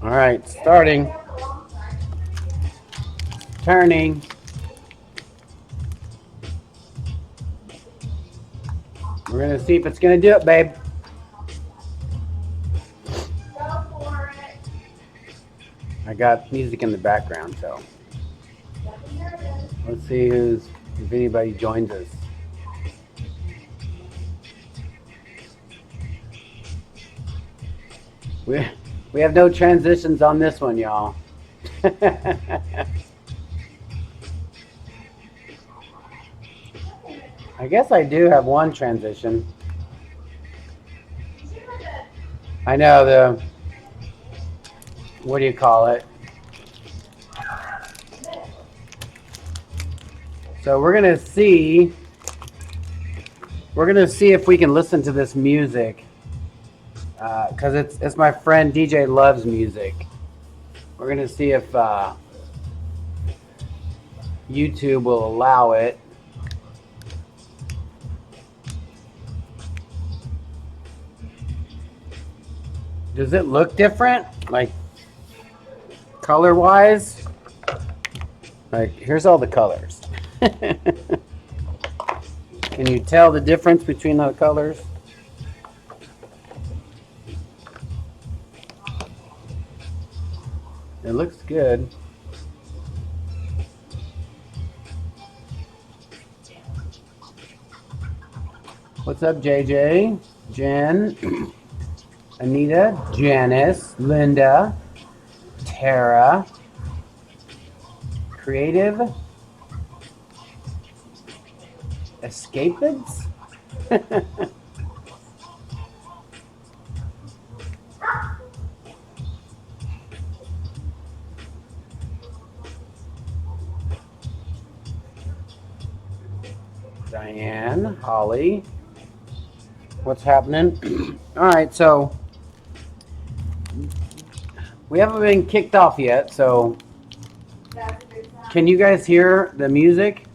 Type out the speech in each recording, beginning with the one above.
All right, starting. Turning. We're gonna see if it's gonna do it, babe. Go for it. I got music in the background, so let's see if anybody joins us. We we have no transitions on this one, y'all. I guess I do have one transition. I know the, what do you call it? So we're gonna see if we can listen to this music, because it's my friend DJ Loves music. We're gonna see if YouTube will allow it. Does it look different, like color wise? Like, here's all the colors. Can you tell the difference between the colors? It looks good. What's up, JJ? Jen, Anita, Janice, Linda, Tara, Creative, Escapids? Diane, Holly, what's happening? All right, so we haven't been kicked off yet, so can you guys hear the music?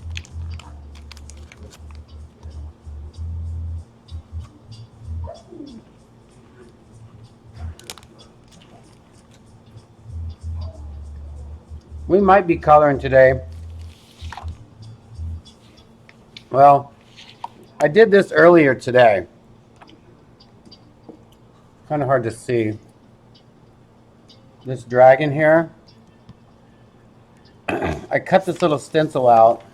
We might be coloring today. Well, I did this earlier today. Kind of hard to see. This dragon here. I cut this little stencil out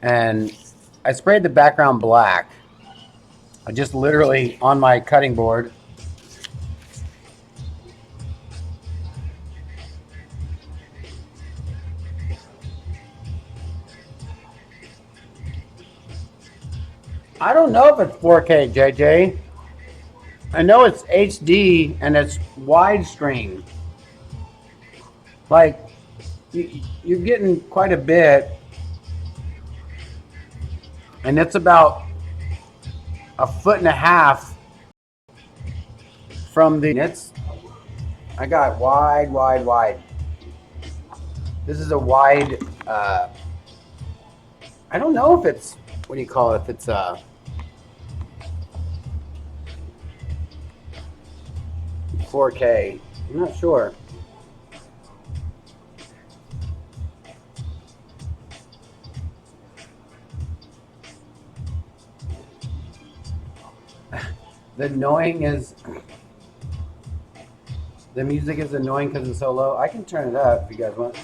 and I sprayed the background black. I just literally on my cutting board. I don't know if it's 4K, JJ. I know it's HD and it's widescreen. Like, you're getting quite a bit. And it's about 1.5 feet from the, I got wide. This is a wide, I don't know if it's, what do you call it? If it's 4K. I'm not sure. The annoying is, the music is annoying because it's so low. I can turn it up if you guys want.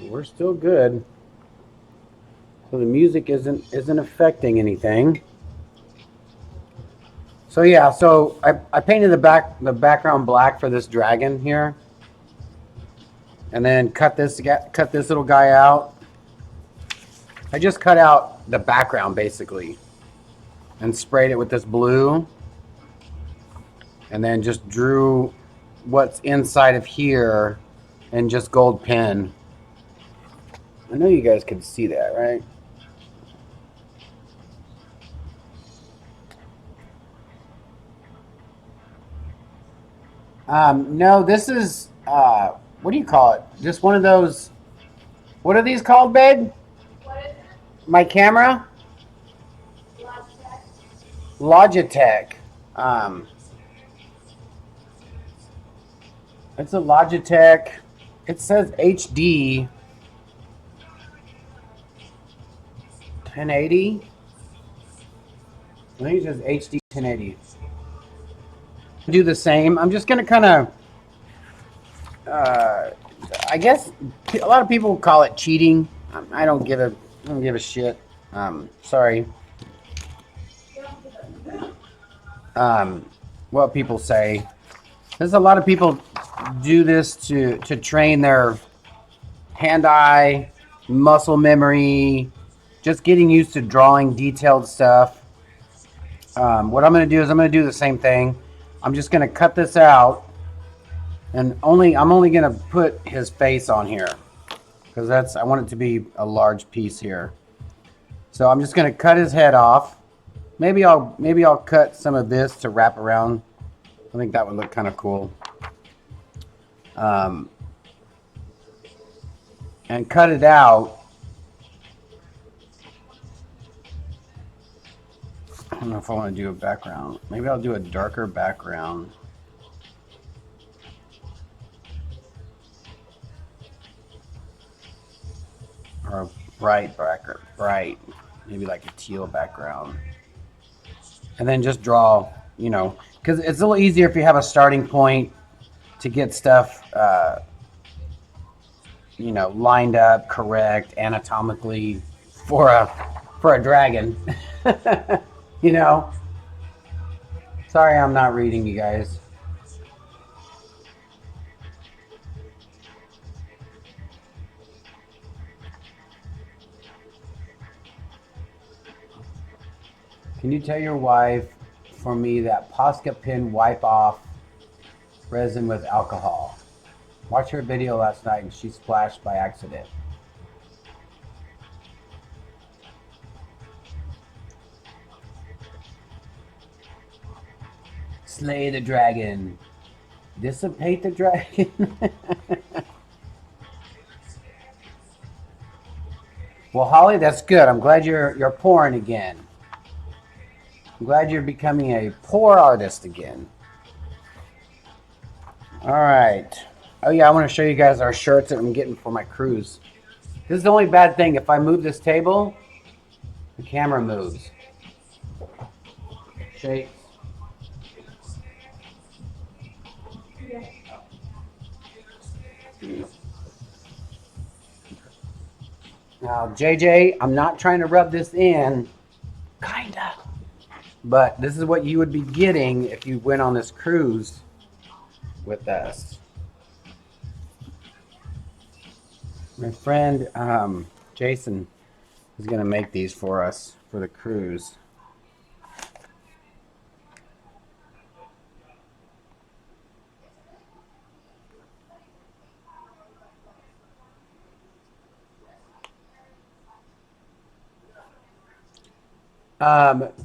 We're still good. So the music isn't affecting anything. So yeah, so I painted the background black for this dragon here, and then cut this little guy out. I just cut out the background basically, and sprayed it with this blue, and then just drew what's inside of here, and just gold pen. I know you guys can see that, right? No, this is, what do you call it? Just one of those, what are these called, babe? What is it? My camera? Logitech. Logitech. Um, it's a Logitech. It says HD 1080. I think it says HD 1080. Do the same. I'm just gonna kind of, I guess a lot of people call it cheating. I don't give a shit. Sorry. What people say. There's a lot of people do this to train their hand-eye muscle memory, just getting used to drawing detailed stuff. What I'm going to do is I'm going to do the same thing. I'm just going to cut this out, and I'm only going to put his face on here because I want it to be a large piece here. So I'm just going to cut his head off. Maybe I'll cut some of this to wrap around. I think that would look kind of cool. And cut it out. I don't know if I want to do a background. Maybe I'll do a darker background. Or a bright background. Bright. Maybe like a teal background. And then just draw, because it's a little easier if you have a starting point to get stuff, lined up, correct, anatomically for a dragon. Sorry, I'm not reading, you guys. Can you tell your wife for me that Posca pen wipe off resin with alcohol? Watched her video last night and she splashed by accident. Slay the dragon. Dissipate the dragon. Well, Holly, that's good. I'm glad you're pouring again. I'm glad you're becoming a pour artist again. All right. Oh yeah, I want to show you guys our shirts that I'm getting for my cruise. This is the only bad thing. If I move this table, the camera moves. Shakes. Now, JJ, I'm not trying to rub this in. Kinda. But this is what you would be getting if you went on this cruise with us. My friend Jason is going to make these for us for the cruise.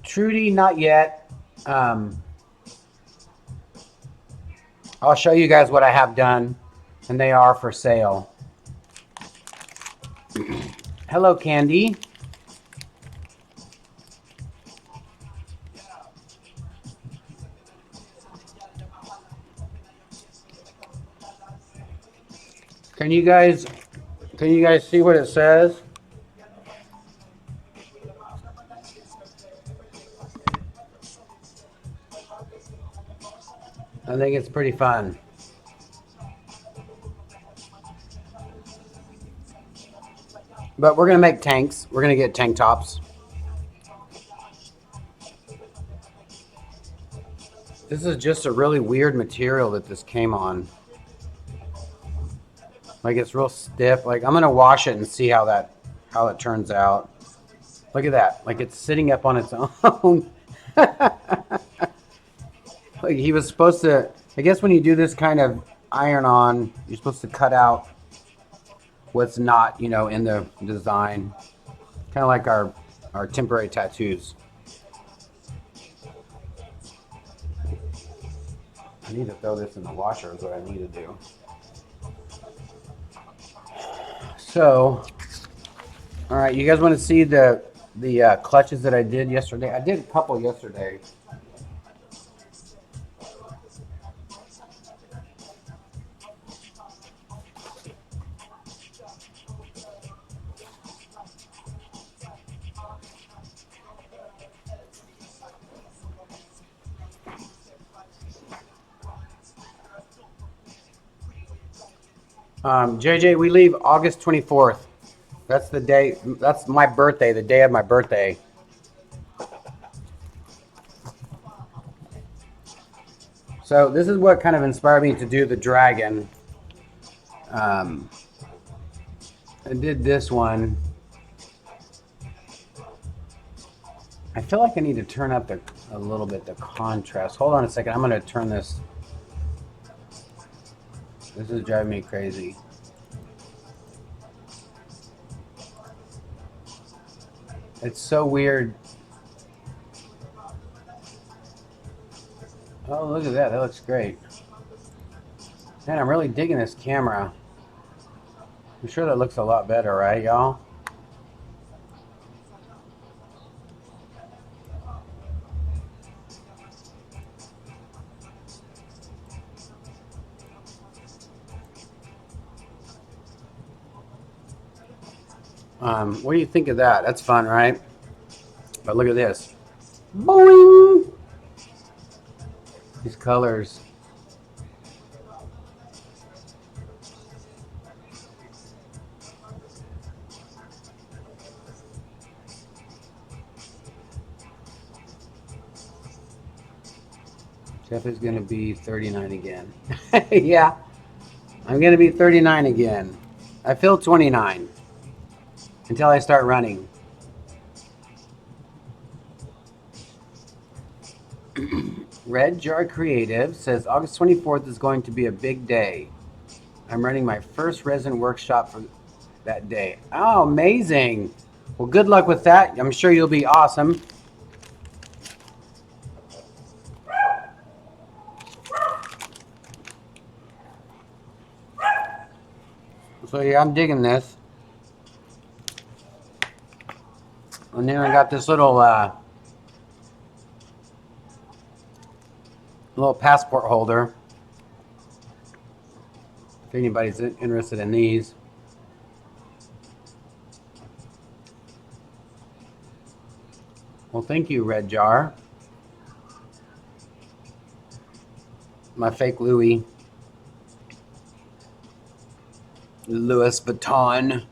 Trudy, not yet. I'll show you guys what I have done, and they are for sale. Hello, Candy. Can you guys see what it says? I think it's pretty fun. But we're going to make tanks. We're going to get tank tops. This is just a really weird material that this came on. Like it's real stiff. Like I'm going to wash it and see how it turns out. Look at that. Like it's sitting up on its own. Like he was supposed to, I guess when you do this kind of iron on, you're supposed to cut out what's not, in the design. Kind of like our temporary tattoos. I need to throw this in the washer is what I need to do. So, all right, you guys want to see the clutches that I did yesterday? I did a couple yesterday. JJ, we leave August 24th. That's the day, that's my birthday, the day of my birthday. So this is what kind of inspired me to do the dragon. I did this one. I feel like I need to turn up a little bit the contrast. Hold on a second. I'm going to turn this. This is driving me crazy. It's so weird. Oh, look at that. That looks great. Man, I'm really digging this camera. I'm sure that looks a lot better, right, y'all? What do you think of that? That's fun, right? But look at this. Boing! These colors. Jeff is going to be 39 again. Yeah, I'm going to be 39 again. I feel 29 until I start running. Red Jar Creative says August 24th is going to be a big day. I'm running my first resin workshop for that day. Oh, amazing. Well, good luck with that. I'm sure you'll be awesome. So yeah, I'm digging this. And then I got this little passport holder. If anybody's interested in these. Well, thank you, Red Jar. My fake Louis Vuitton.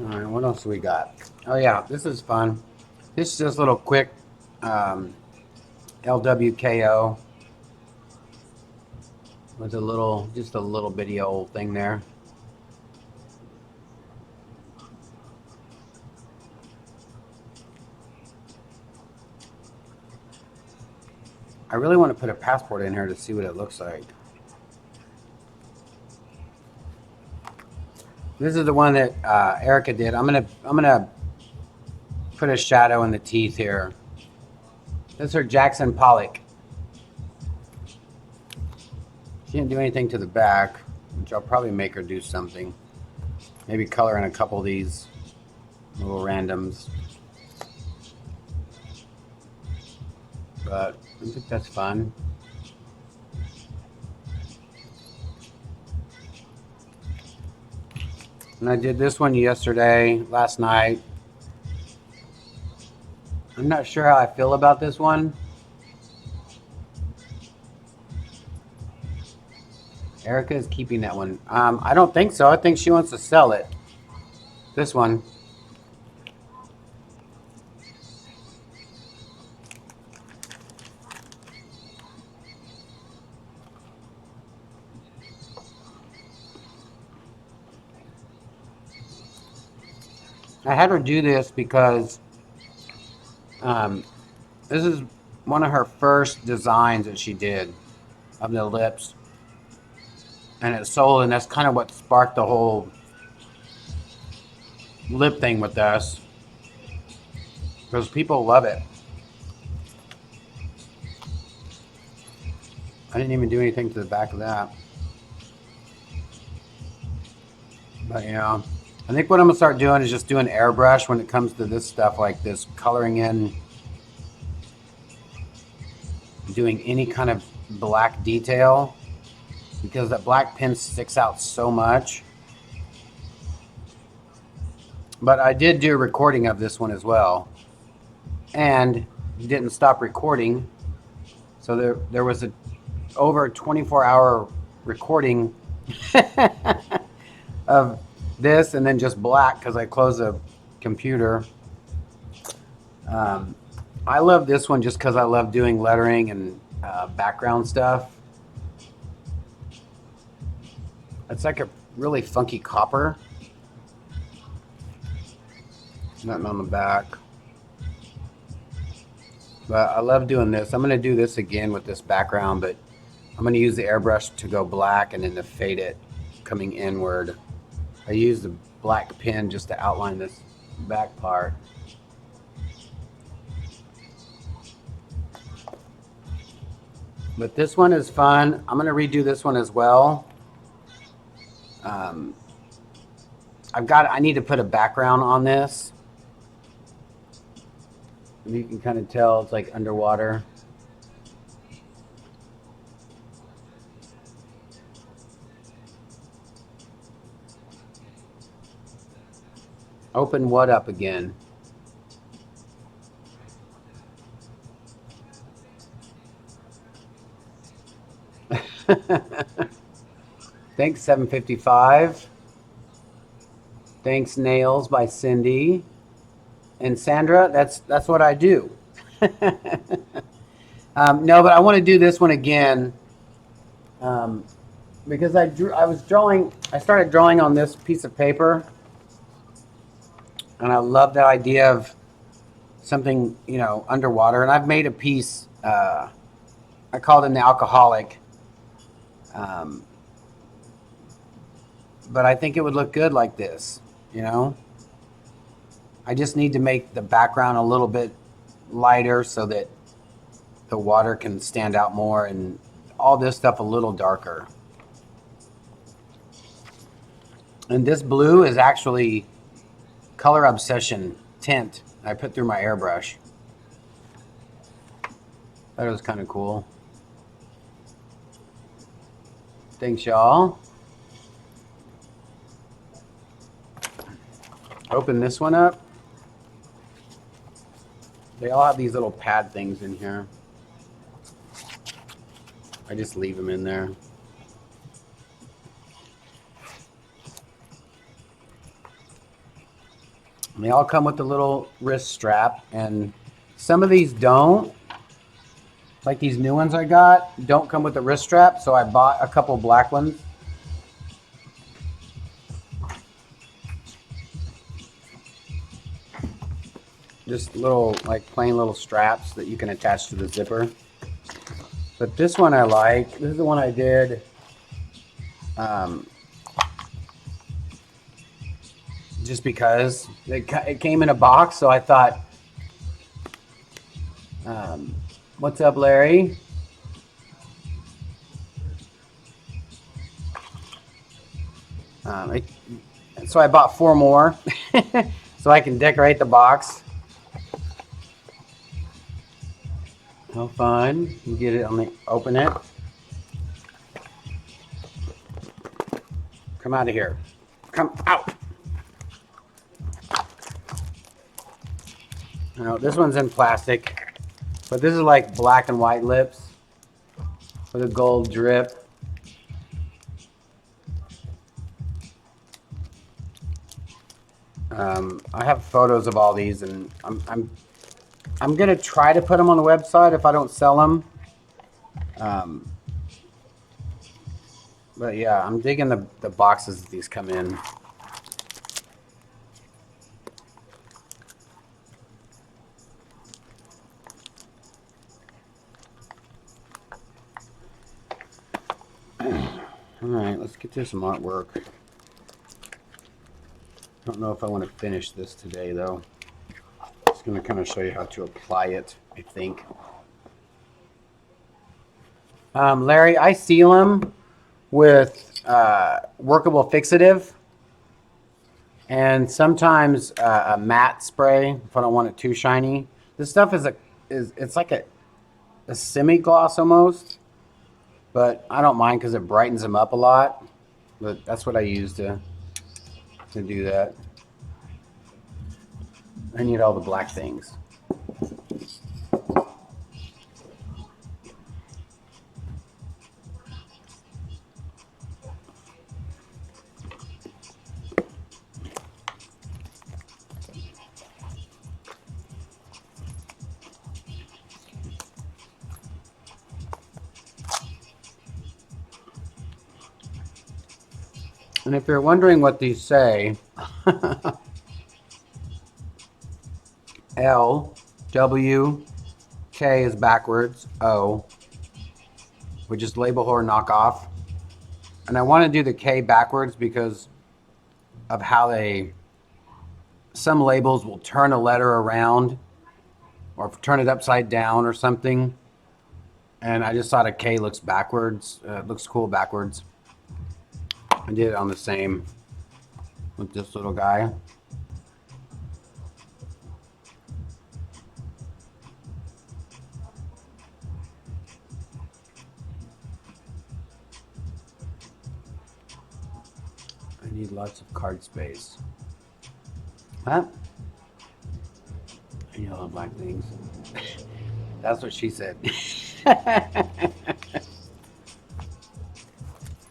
All right, what else do we got? Oh yeah, this is fun. This is just a little quick LWKO with just a little bitty old thing there. I really want to put a passport in here to see what it looks like. This is the one that Erica did. I'm gonna put a shadow in the teeth here. This is her Jackson Pollock. She didn't do anything to the back, which I'll probably make her do something. Maybe color in a couple of these little randoms. But I think that's fun. And I did this one last night. I'm not sure how I feel about this one. Erica is keeping that one. I don't think so. I think she wants to sell it. This one. I had her do this because this is one of her first designs that she did of the lips. and it sold, and that's kind of what sparked the whole lip thing with us, because people love it. I didn't even do anything to the back of that. But yeah, I think what I'm gonna start doing is just doing airbrush when it comes to this stuff, like this coloring in, doing any kind of black detail, because that black pen sticks out so much. But I did do a recording of this one as well, and didn't stop recording. So there was a over 24-hour recording of this, and then just black because I closed the computer. I love this one just because I love doing lettering and background stuff. It's like a really funky copper. Nothing on the back. But I love doing this. I'm going to do this again with this background, but I'm going to use the airbrush to go black and then to fade it coming inward. I use the black pen just to outline this back part. But this one is fun. I'm going to redo this one as well. I need to put a background on this. You can kind of tell it's like underwater. Open what up again? Thanks, 755. Thanks, Nails by Cindy. And Sandra, that's what I do. No, but I want to do this one again because I started drawing on this piece of paper, and I love the idea of something, underwater. And I've made a piece. I called it the alcoholic, but I think it would look good like this, I just need to make the background a little bit lighter so that the water can stand out more, and all this stuff a little darker. And this blue is actually Color Obsession tint I put through my airbrush. That was kind of cool. Thanks, y'all. Open this one up. They all have these little pad things in here. I just leave them in there. And they all come with a little wrist strap, and some of these don't. Like these new ones I got don't come with a wrist strap, so I bought a couple black ones. Just little, like plain little straps that you can attach to the zipper. But this one I like. This is the one I did. Just because it came in a box, so I thought, what's up, Larry? So I bought 4 more so I can decorate the box. How fun. You get it on the, open it. Come out of here. Come out. Now, this one's in plastic, but this is like black and white lips with a gold drip. I have photos of all these, and I'm gonna try to put them on the website if I don't sell them. But yeah, I'm digging the boxes that these come in. All right, let's get to some artwork. I don't know if I want to finish this today, though. Just going to kind of show you how to apply it, I think. Larry, I seal them with workable fixative and sometimes a matte spray if I don't want it too shiny. This stuff it's like a semi-gloss almost, but I don't mind because it brightens them up a lot. But that's what I use to do that. I need all the black things. And if you're wondering what these say, L, W, K is backwards, O, which is label horror knockoff. And I want to do the K backwards because of how some labels will turn a letter around or turn it upside down or something. And I just thought a K looks backwards, looks cool backwards. I did it on the same with this little guy. I need lots of card space. Huh? I need all the black things. That's what she said.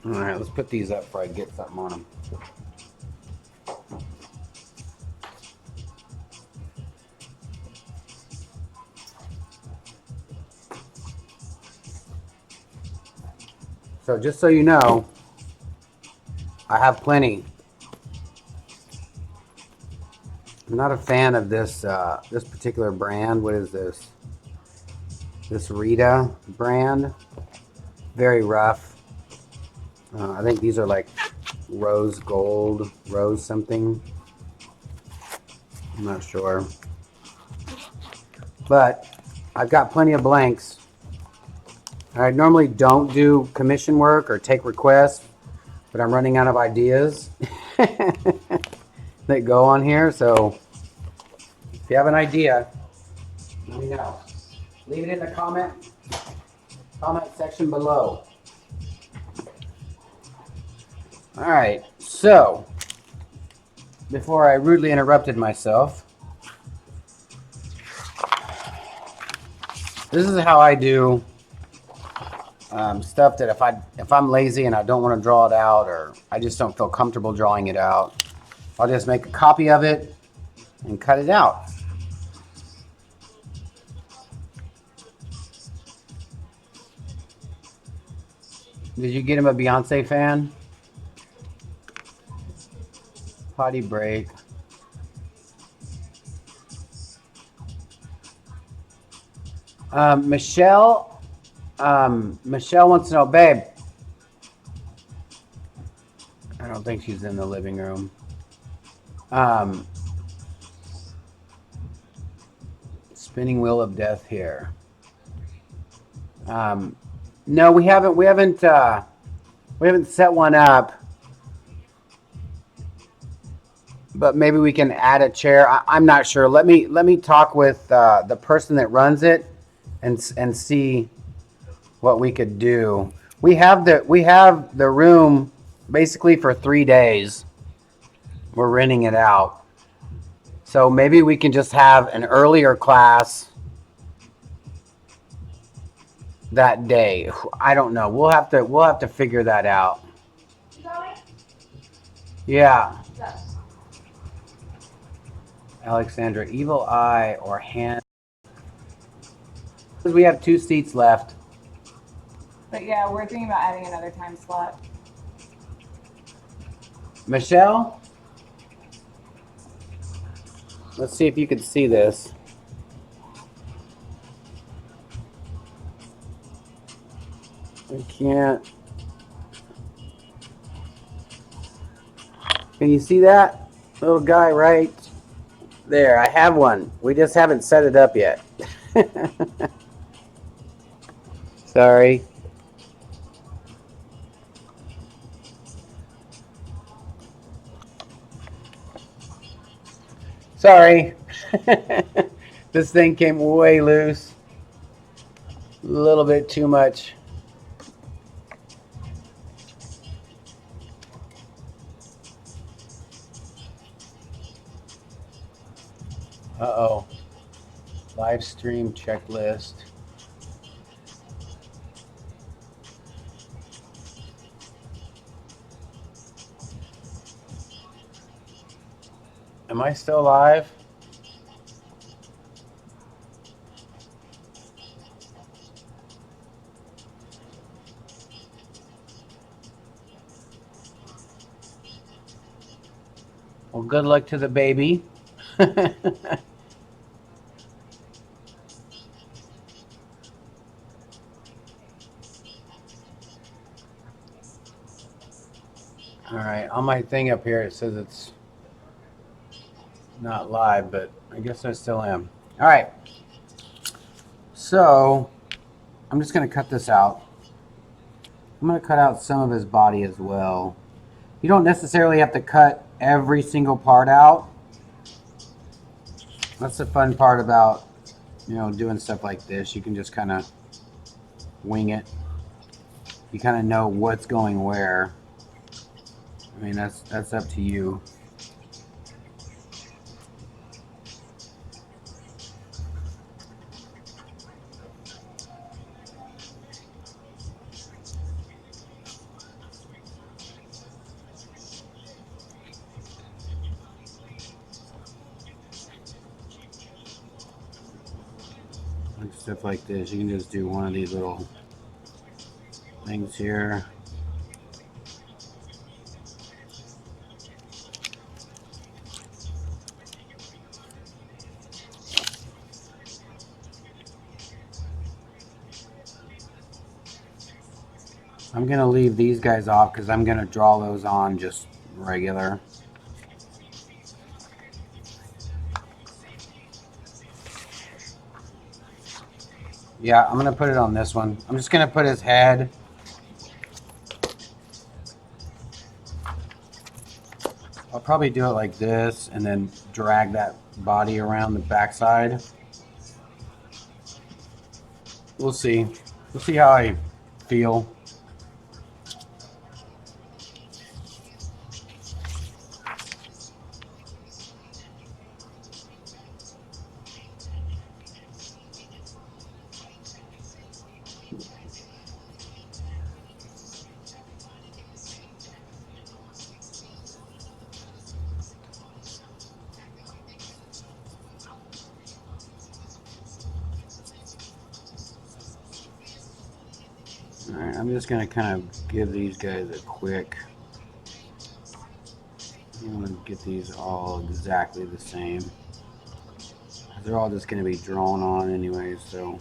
All right, let's put these up before I get something on them. So just so you know, I have plenty. I'm not a fan of this this particular brand. What is this? This Rita brand. Very rough. I think these are like rose gold, rose something. I'm not sure. But I've got plenty of blanks. I normally don't do commission work or take requests, but I'm running out of ideas that go on here. So if you have an idea, let me know. Leave it in the comment section below. All right, so before I rudely interrupted myself, this is how I do stuff that if I'm lazy and I don't want to draw it out or I just don't feel comfortable drawing it out, I'll just make a copy of it and cut it out. Did you get him a Beyonce fan? Potty break. Michelle wants to know, babe. I don't think she's in the living room. Spinning wheel of death here. No, we haven't set one up. But maybe we can add a chair. I'm not sure. Let me talk with the person that runs it and see what we could do. We have the room basically for 3 days. We're renting it out. So maybe we can just have an earlier class that day. I don't know. We'll have to figure that out. Yeah. Alexandra, evil eye or hand. We have 2 seats left. But yeah, we're thinking about adding another time slot. Michelle? Let's see if you can see this. I can't. Can you see that little guy right there? I have one. We just haven't set it up yet. Sorry. Sorry. This thing came way loose. A little bit too much. Uh-oh. Live stream checklist. Am I still live? Well, good luck to the baby. All right, on my thing up here, it says it's not live, but I guess I still am. All right, so I'm just gonna cut this out. I'm gonna cut out some of his body as well. You don't necessarily have to cut every single part out. That's the fun part about, you know, doing stuff like this. You can just kind of wing it. You kind of know what's going where. I mean, that's up to you. Like stuff like this, you can just do one of these little things here. I'm going to leave these guys off because I'm going to draw those on just regular. Yeah, I'm going to put it on this one. I'm just going to put his head. I'll probably do it like this and then drag that body around the backside. We'll see. We'll see how I feel. Alright, I'm just going to kind of give these guys a quick... I'm going to get these all exactly the same. They're all just going to be drawn on anyways, so...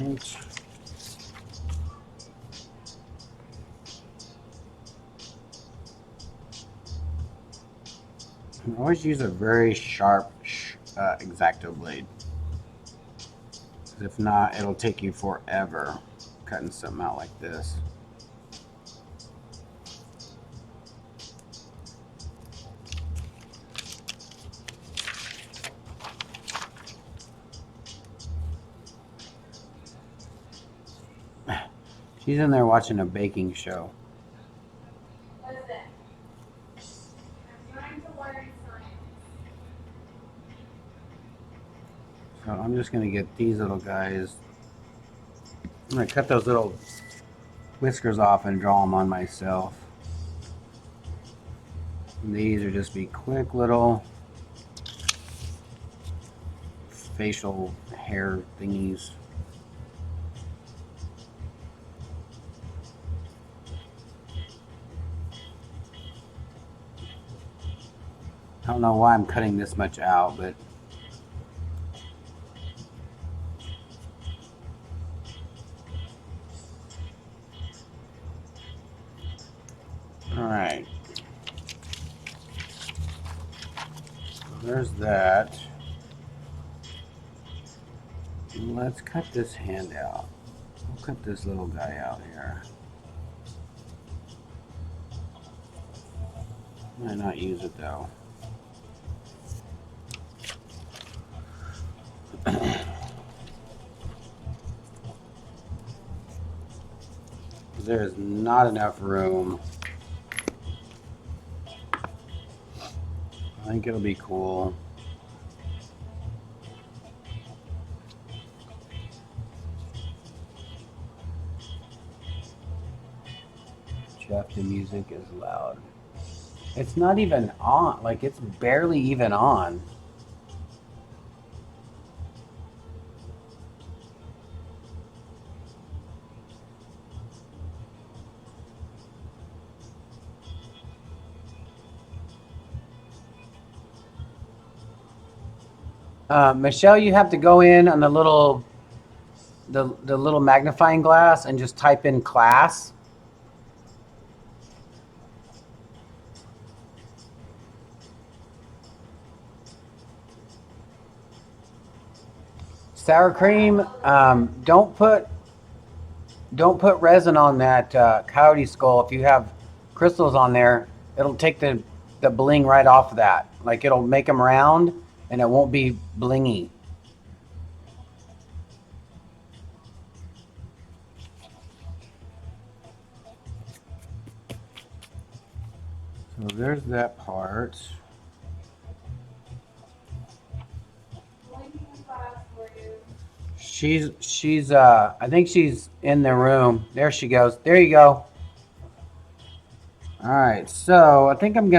Alright. I always use a very sharp X-Acto blade. If not, it'll take you forever cutting something out like this. She's in there watching a baking show. Listen. I'm trying to learn science. So I'm just going to get these little guys. I'm going to cut those little whiskers off and draw them on myself. And these are just be quick little facial hair thingies. I don't know why I'm cutting this much out, but all right. There's that. Let's cut this hand out. We'll cut this little guy out here. Might not use it though. There's not enough room. I think it'll be cool. Jeff, the music is loud. It's not even on, like it's barely even on. Michelle, you have to go in on the little magnifying glass and just type in class. Sour cream. Don't put resin on that coyote skull. If you have crystals on there, it'll take the bling right off of that. Like it'll make them round, and it won't be blingy. So there's that part. She's I think she's in the room. There she goes. There you go. All right, so I think I'm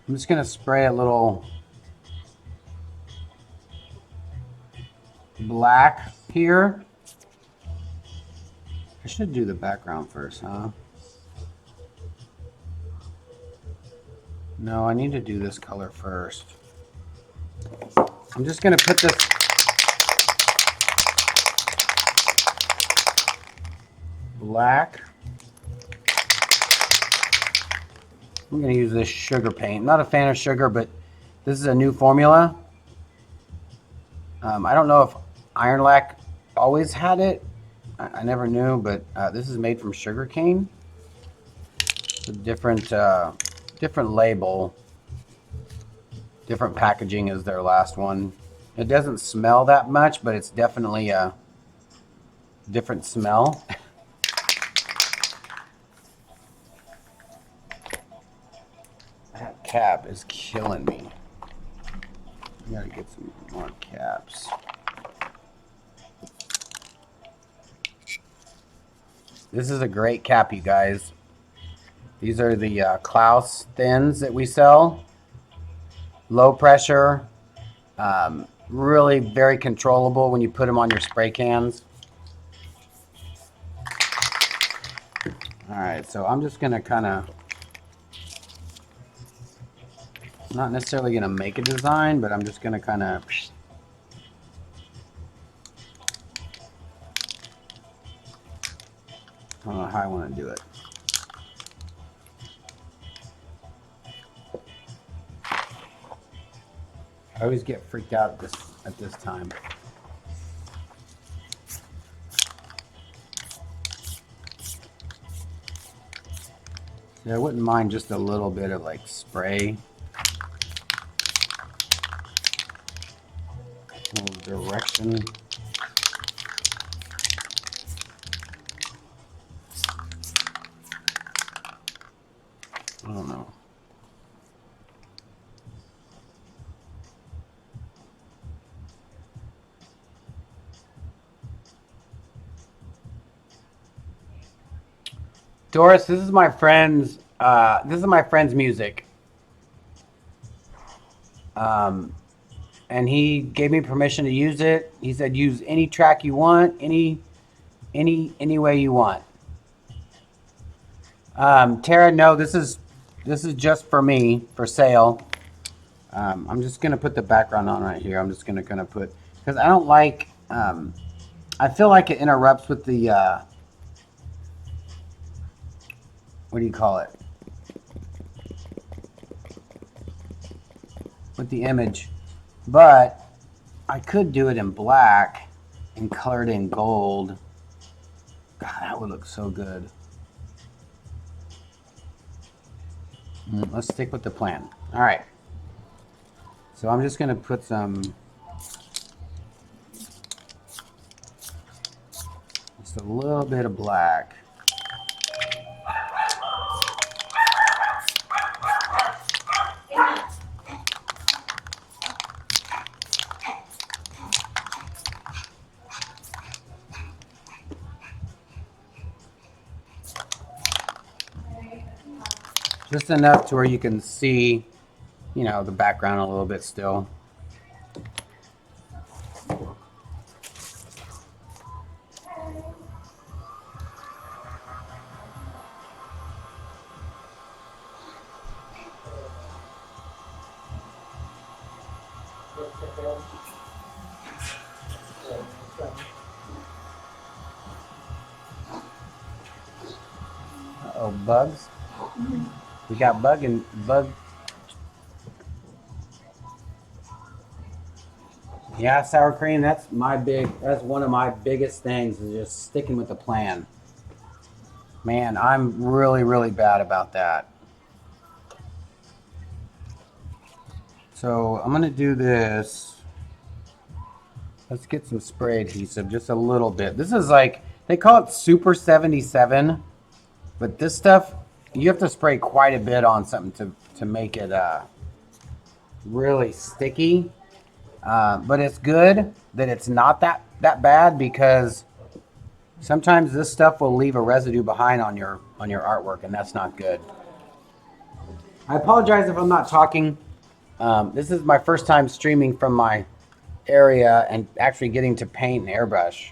just gonna spray a little black here. I should do the background first, huh? No, I need to do this color first. I'm just gonna put this black. I'm gonna use this sugar paint. Not a fan of sugar, but this is a new formula. I don't know if Iron Lac always had it. I never knew, but this is made from sugar cane. It's a different label. Different packaging is their last one. It doesn't smell that much, but it's definitely a different smell. That cap is killing me. I gotta get some more caps. This is a great cap, you guys. These are the Klaus thins that we sell. Low pressure, really very controllable when you put them on your spray cans. All right, so I'm just gonna kind of, not necessarily gonna make a design, but I'm just gonna kind of, I don't know how I want to do it. I always get freaked out at this time. Yeah, I wouldn't mind just a little bit of like spray. A little direction. I don't know. Doris, this is my friend's This is my friend's music. And he gave me permission to use it. He said, use any track you want, any way you want. Tara, no, this is just for me, for sale. I'm just gonna put the background on right here. I'm just gonna kind of put, because I don't like, I feel like it interrupts with the, what do you call it? With the image. But I could do it in black and color it in gold. God, that would look so good. Let's stick with the plan. All right. So I'm just gonna put some, just a little bit of black. Just enough to where you can see, you know, the background a little bit still. Uh-oh, bugs. We got bug. Yeah, sour cream, that's one of my biggest things, is just sticking with the plan. Man, I'm really, really bad about that. So I'm gonna do this. Let's get some spray adhesive, just a little bit. This is like, they call it Super 77, but this stuff, you have to spray quite a bit on something to make it really sticky. But it's good that it's not that bad, because sometimes this stuff will leave a residue behind on your artwork, and that's not good. I apologize if I'm not talking. This is my first time streaming from my area and actually getting to paint and airbrush.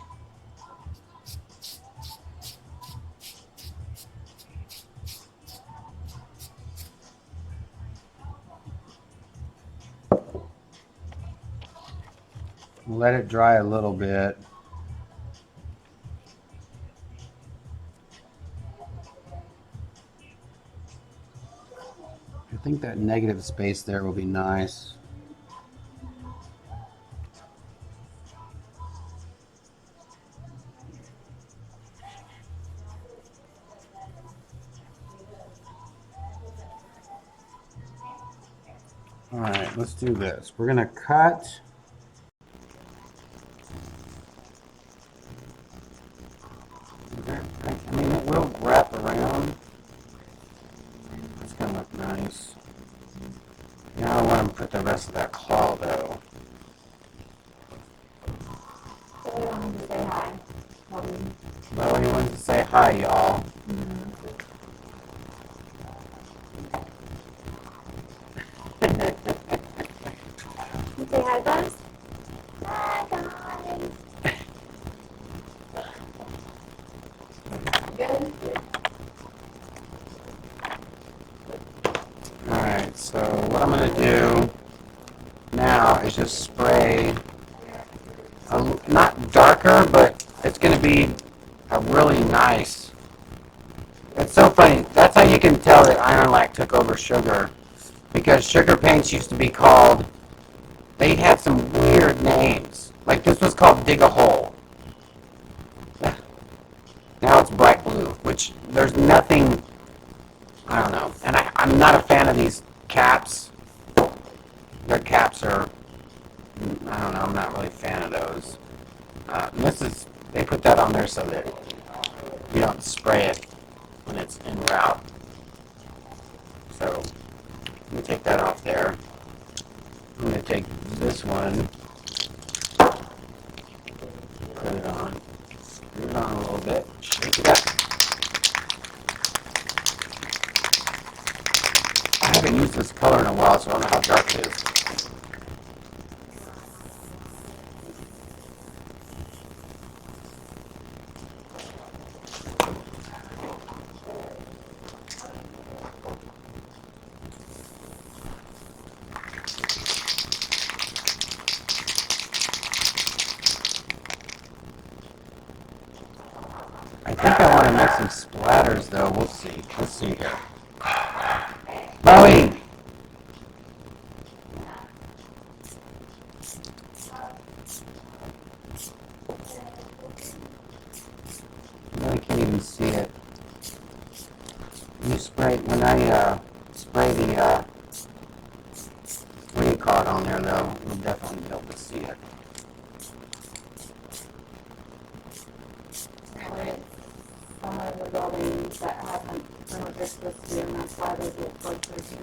Let it dry a little bit. I think that negative space there will be nice. All right, let's do this. We're gonna cut. I mean, it will wrap around. It's gonna look nice. Now I want to put the rest of that claw though. So we wanted to say hi. Well, he wanted to say hi, y'all. You say hi, guys? Hi, guys. Good. Alright, so what I'm going to do now is just spray, not darker, but it's going to be a really nice, it's so funny, that's how you can tell that Iron Lac took over sugar, because sugar paints used to be called, they had some weird names, like this was called Dig a Hole. Now it's bright blue, which there's nothing, I don't know, and I'm not a fan of these caps. Their caps are, I don't know, I'm not really a fan of those. They put that on there so that you don't spray it when it's en route. So, let me take that off there. I'm going to take this one, put it on, screw it on a little bit, shake it up. haven't used this color in a while, so I don't know how dark it is. I think I want to make some splatters, though. We'll see. Let's see here. Bowie! I really can't even see it. When I spray the, what do you call it on there, though, you'll definitely be able to see it. Some of the buildings that haven't done what they're supposed to do, and that's why they get closer to.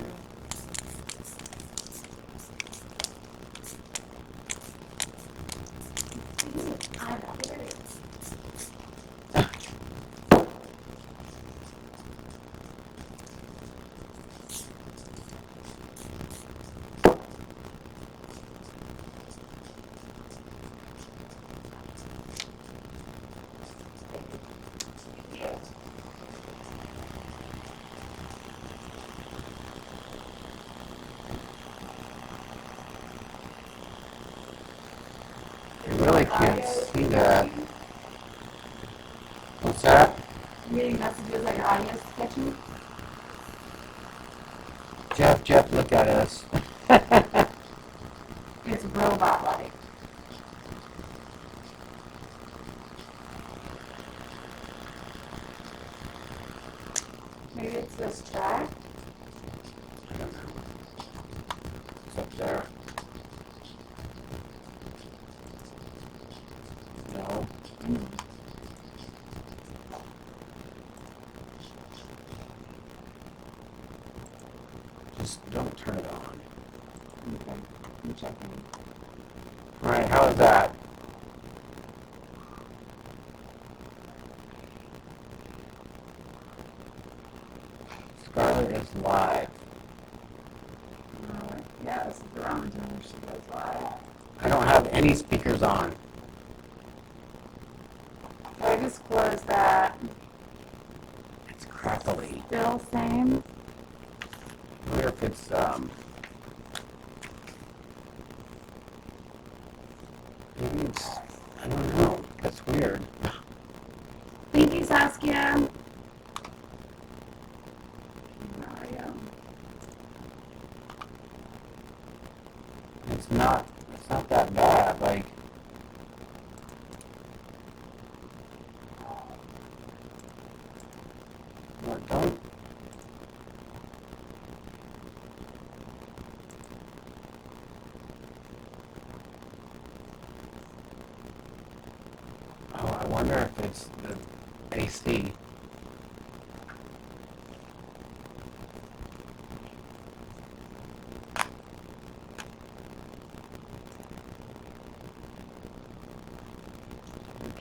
You really can't see that. What's that? You getting messages that your audio is sketchy? Jeff, look at us. It's robot-like. Maybe it's this track? I don't know. It's up there. No. Just don't turn it on. Okay, I'm checking. Alright, how is that? Scarlett is live. Yeah, this is the wrong time she goes live. I don't have any speakers on. So I just closed that. It's crackly. Still same. I wonder if it's, maybe it's, I don't know. That's weird. Thank you, Saskia. It's not that bad. Like, what, don't. Oh, I wonder if it's the AC.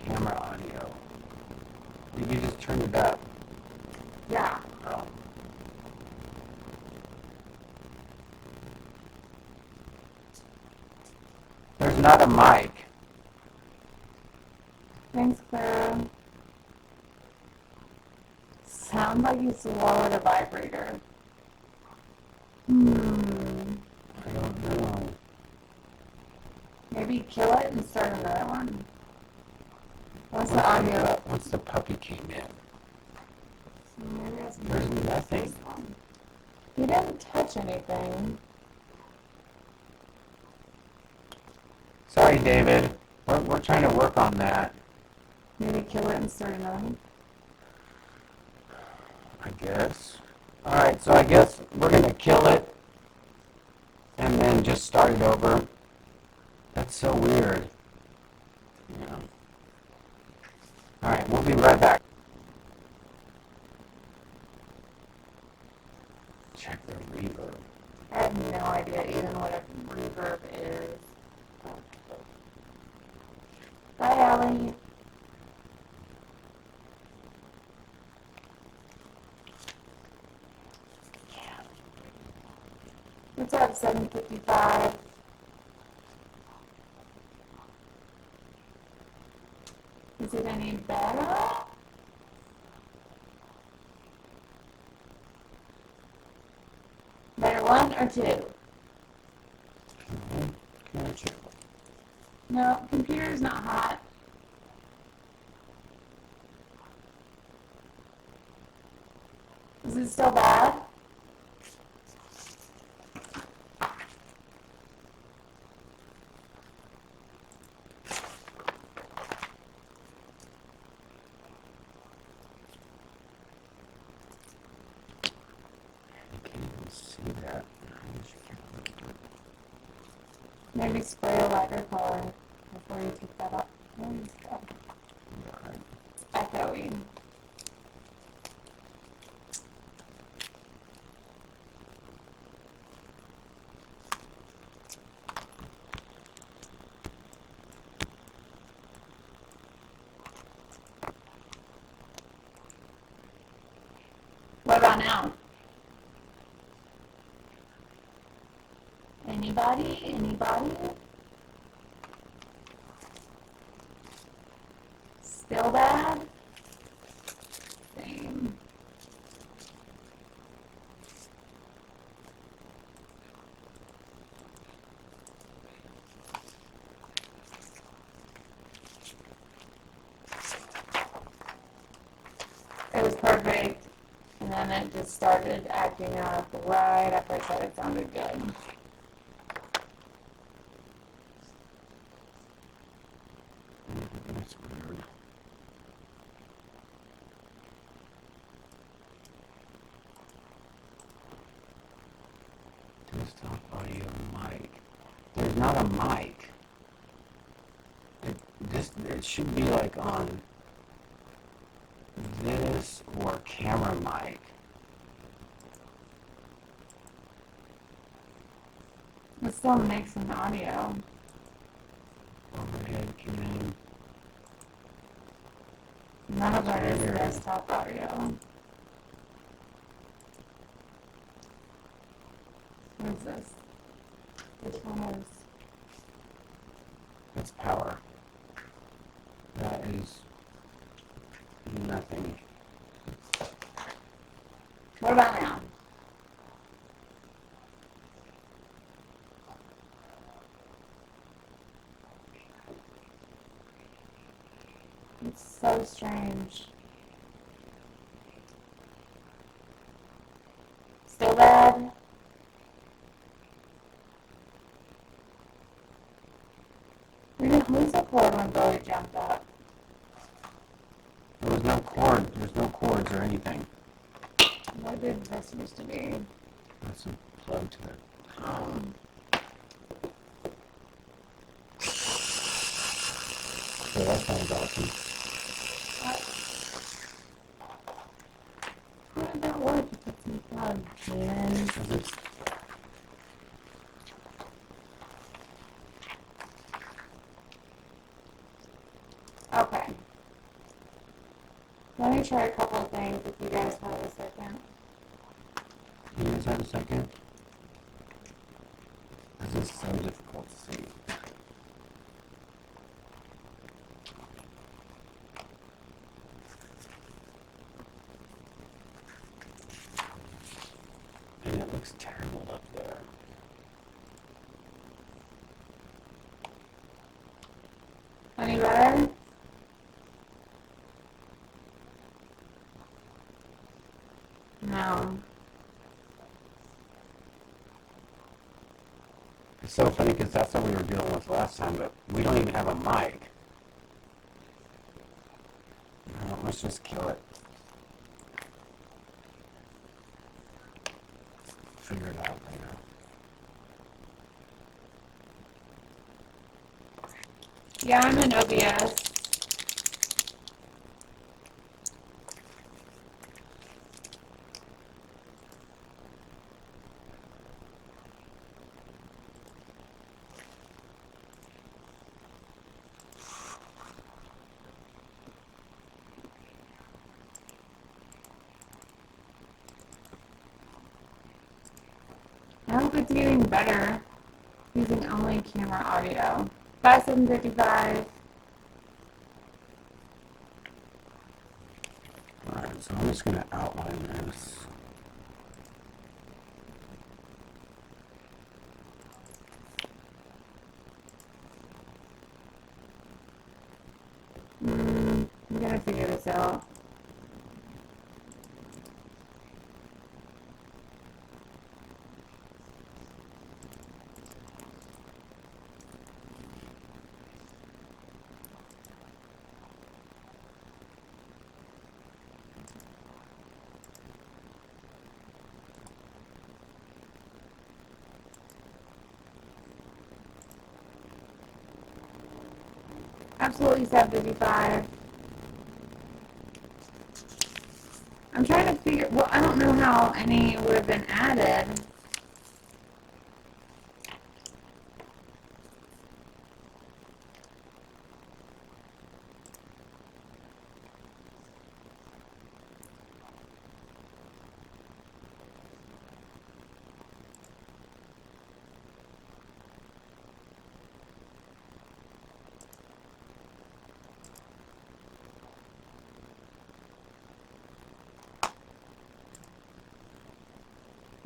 Camera audio. Did you just turn it up? Yeah. Oh. There's not a mic. Thanks, Clara. Sound like you swallowed a vibrator. I don't know. Maybe kill it and start another one. What's the audio? Once the puppy came in. So maybe that's There's nothing. this one. You didn't touch anything. Sorry, David. We're trying to work on that. Maybe kill it and start another one. I guess. Alright, so I guess we're going to kill it and then just start it over. That's so weird. Yeah. Alright, we'll be right back. Check the reverb. I have no idea even what a reverb is. Bye, Allie. It's at 7:55. Is it any better? Better one or two? Gotcha. No, computer's not hot. Is it still bad? I can't even see that. Maybe spray a lighter color before you pick that up. There you go. It's echoey. What about now? Anybody? Anybody? Still bad? Same. It was perfect, and then it just started acting up right after I said it sounded good. That's weird. Desktop audio mic. There's not a mic. It should be like on this or camera mic. It still makes an audio. Overhead command. None of it is Weird. desktop audio. What is this? Which one is? That's power. That is nothing. What about now? It's so strange. Still bad? We didn't lose a cord when Billy jumped up. There was no cord. There's no cords or anything. What did this used to be? That's a plug to it. So that sounds awesome. How did that work? You put some plugs in. 'Cause it's Okay. Let me try a couple of things if you guys have a second. You guys have a second? This is so difficult to see. And it looks terrible up there. Any better? No. It's so funny because that's what we were dealing with last time, but we don't even have a mic. No, let's just kill it. Figure it out later. Yeah, I'm in OBS. I hope it's getting better using only camera audio. 5755. Alright, so I'm just going to outline this. I'm gonna figure this out. Absolutely 755. I'm trying to figure, well, I don't know how any would have been added.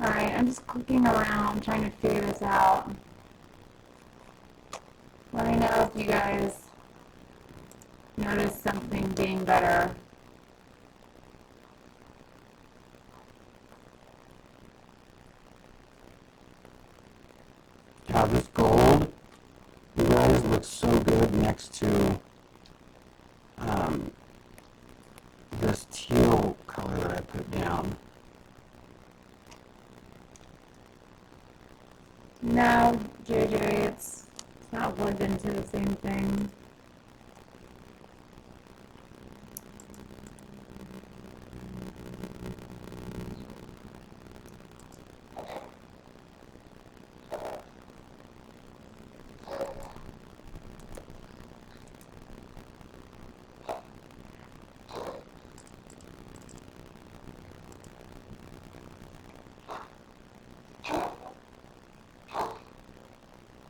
Alright, I'm just clicking around trying to figure this out. Let me know if you guys notice something being better. Now this gold, you guys, looks so good next to this teal color that I put down. No, JJ, it's not plugged into the same thing.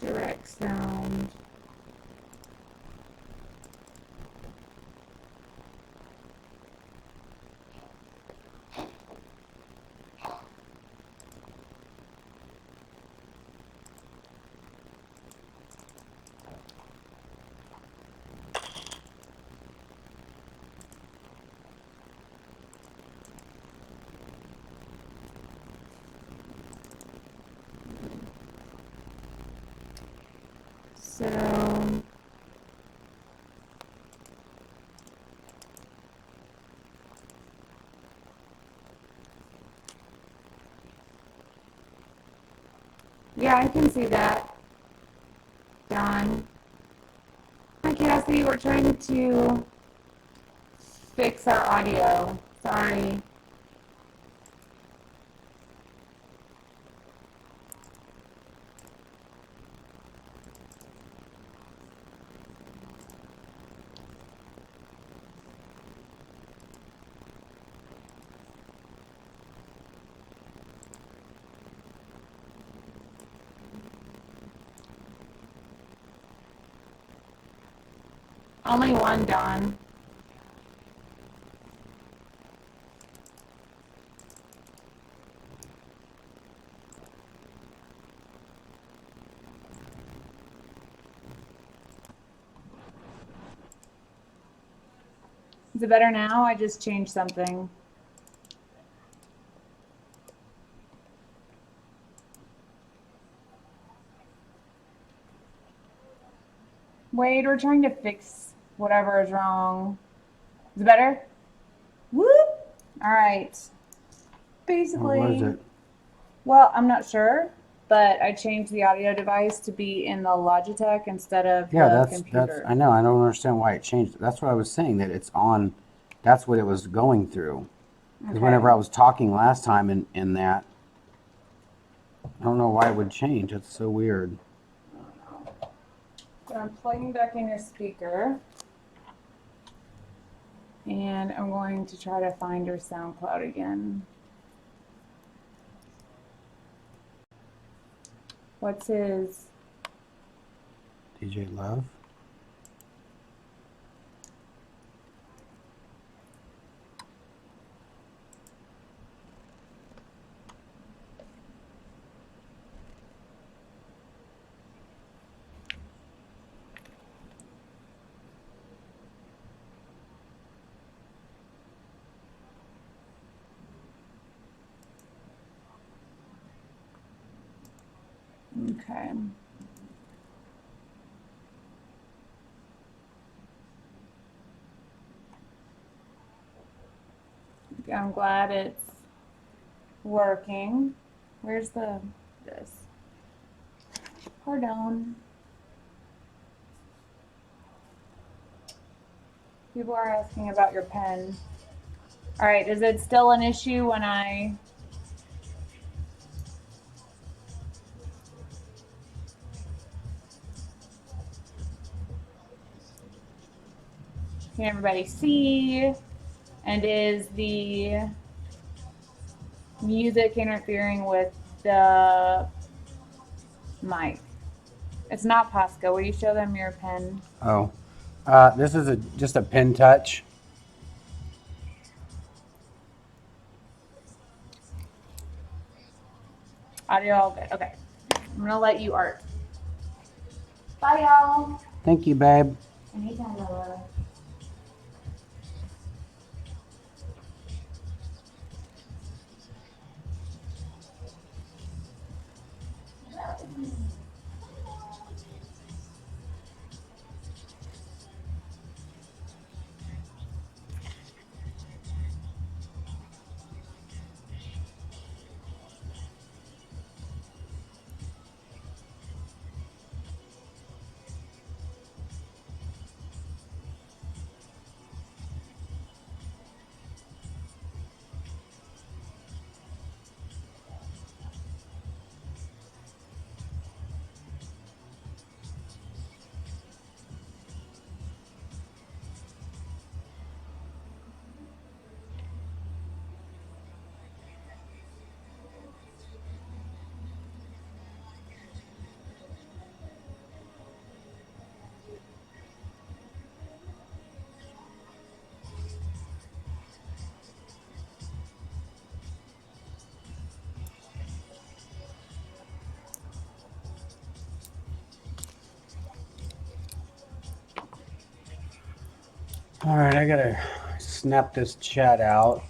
Direct sound. So, yeah, I can see that, John. Hi, Cassie. We're trying to fix our audio. Sorry. Only one, Don. Is it better now? I just changed something. Wade, we're trying to fix whatever is wrong. Is it better? Whoop! All right. Basically, What was it? well, I'm not sure, but I changed the audio device to be in the Logitech instead of Yeah, the that's computer. I know. I don't understand why it changed. That's what I was saying, that it's on. That's what it was going through. Because Okay. whenever I was talking last time in that, I don't know why it would change. It's so weird. So I'm plugging back in your speaker. And I'm going to try to find your SoundCloud again. What's his? DJ Love. Okay. I'm glad it's working. Where's this? Pardon. People are asking about your pen. All right, is it still an issue when I... Can everybody see? And is the music interfering with the mic? It's not Pasco. Will you show them your pen? Oh, this is just a pen touch. Audio all good. Okay. I'm gonna let you art. Bye, y'all. Thank you, babe. Anytime, Lola. All right, I gotta snap this chat out.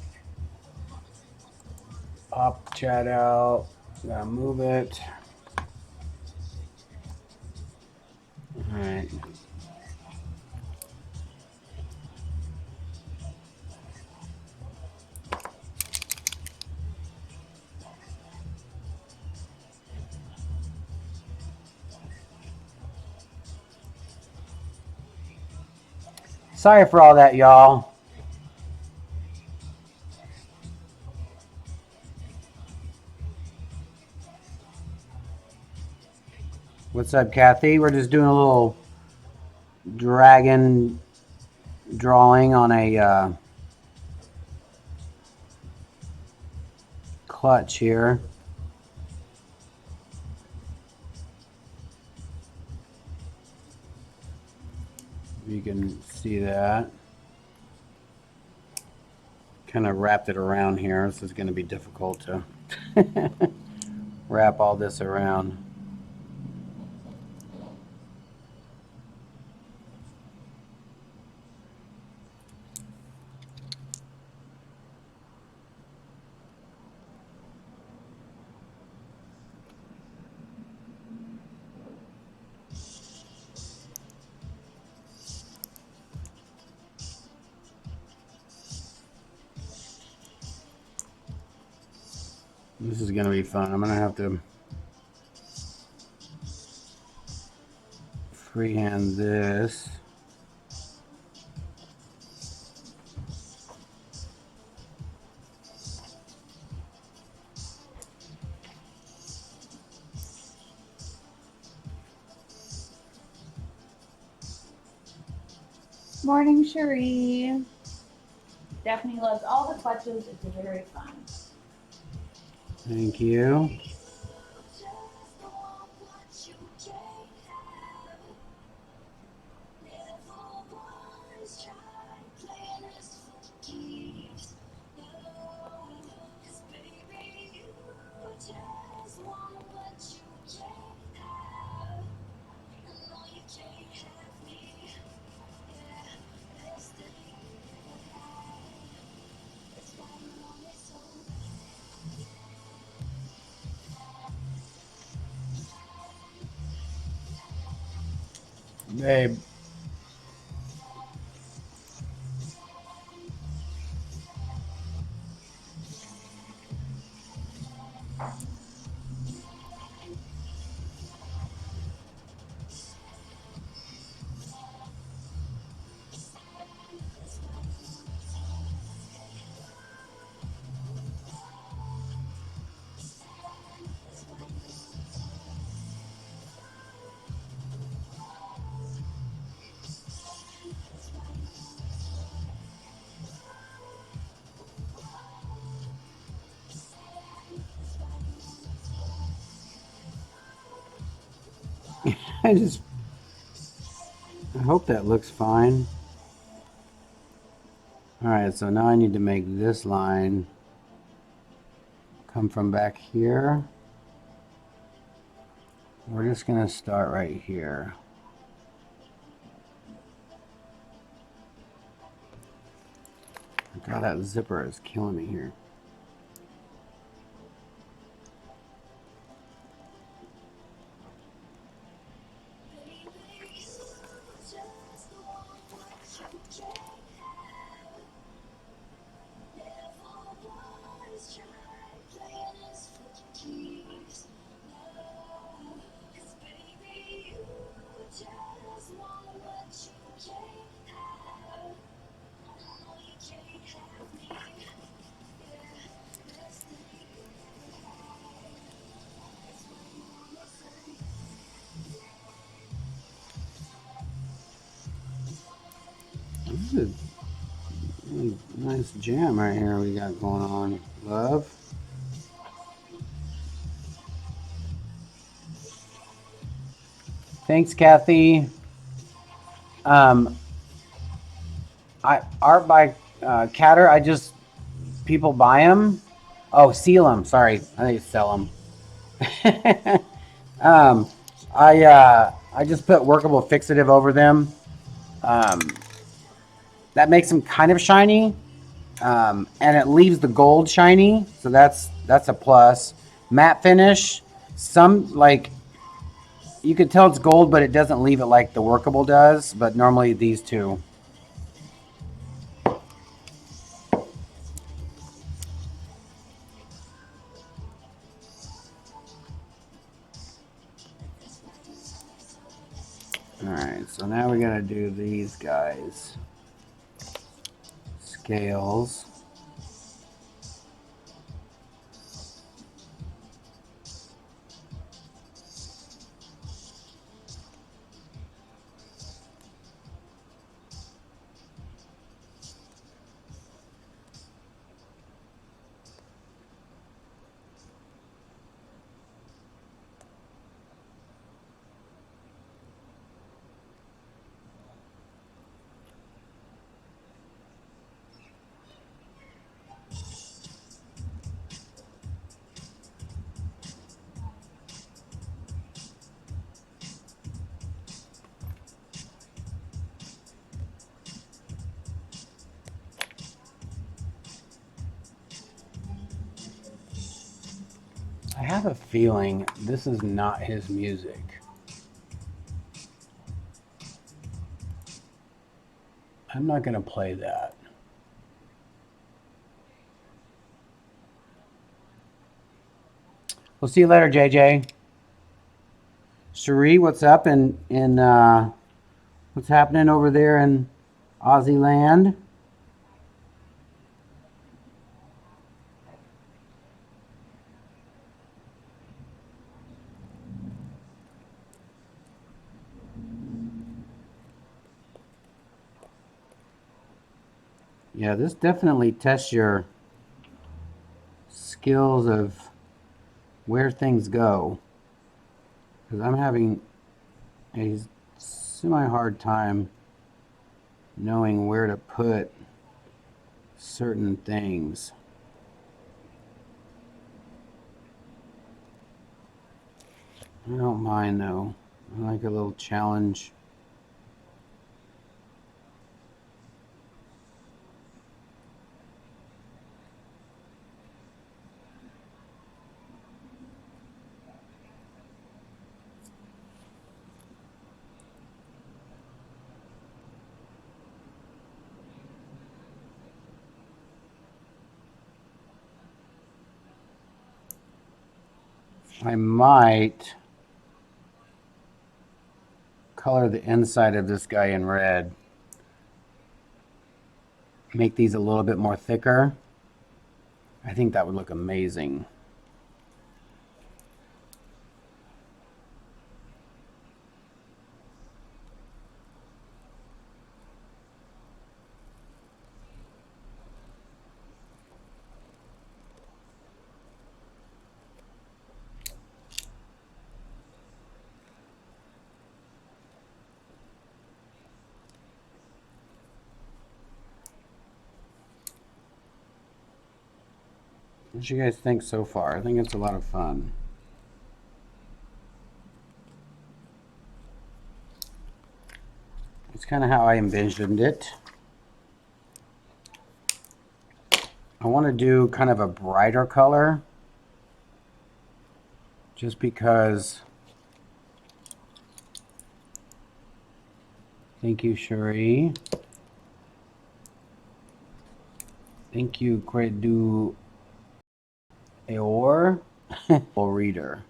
Pop chat out. Gotta move it. All right. Sorry for all that, y'all. What's up, Kathy? We're just doing a little dragon drawing on a clutch here. You can see that. Kind of wrapped it around here. This is going to be difficult to wrap all this around. This is going to be fun. I'm going to have to freehand this. Morning, Cherie. Daphne loves all the clutches. It's very fun. Thank you. Babe. I hope that looks fine. All right, so now I need to make this line come from back here. We're just gonna start right here. God, that zipper is killing me here. This is a really nice jam right here we got going on, love. Thanks, Kathy. Art by Catter. People buy them. Oh, seal them. Sorry, I think sell them. I just put workable fixative over them. That makes them kind of shiny, and it leaves the gold shiny, so that's a plus. Matte finish. Some like you can tell it's gold, but it doesn't leave it like the workable does. But normally these two. Alright, so now we gotta do these guys. Scales. I have a feeling this is not his music. I'm not gonna play that. We'll see you later, JJ. Cherie, what's up? And what's happening over there in Aussie land? Yeah, this definitely tests your skills of where things go. Because I'm having a semi-hard time knowing where to put certain things. I don't mind though. I like a little challenge. I might color the inside of this guy in red. Make these a little bit more thicker. I think that would look amazing. What do you guys think so far? I think it's a lot of fun. It's kind of how I envisioned it. I want to do kind of a brighter color, just because. Thank you, Cherie. Thank you, Credu Eor. Reader.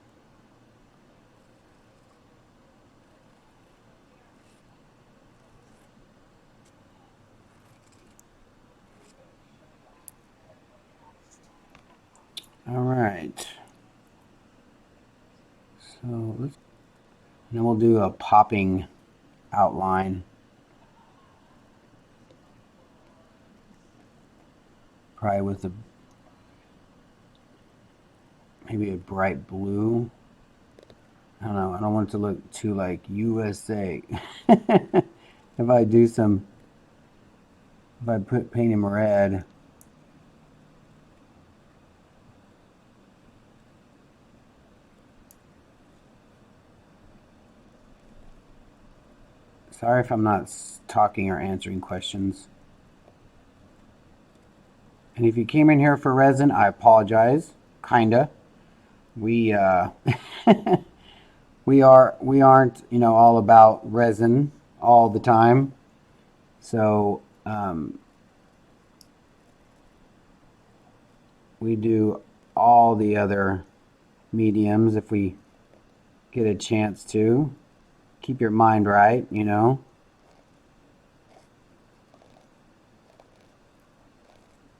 All right. So let's, and then we'll do a popping outline. Probably with a maybe a bright blue. I don't know. I don't want it to look too like USA. If I do some, if I paint him red. Sorry if I'm not talking or answering questions. And if you came in here for resin, I apologize. Kinda. We we aren't, you know, all about resin all the time. So we do all the other mediums if we get a chance to. Keep your mind right, you know.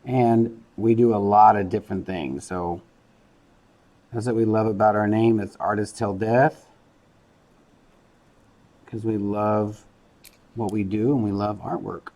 And we do a lot of different things. So that's what we love about our name. It's Artists Till Death. Because we love what we do and we love artwork.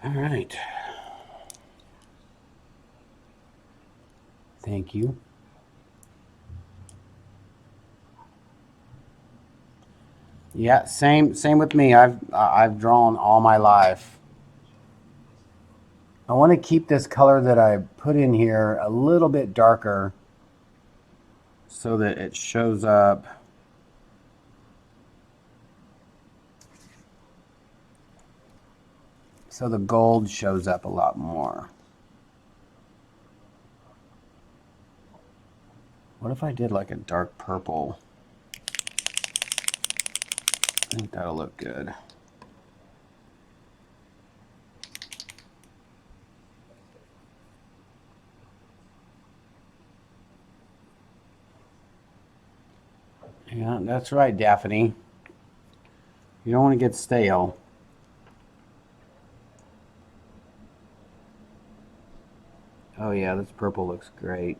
All right. Thank you. Yeah, same with me. I've drawn all my life. I want to keep this color that I put in here a little bit darker so that it shows up. So the gold shows up a lot more. What if I did like a dark purple? I think that'll look good. Yeah, that's right, Daphne. You don't want to get stale. Oh yeah, this purple looks great.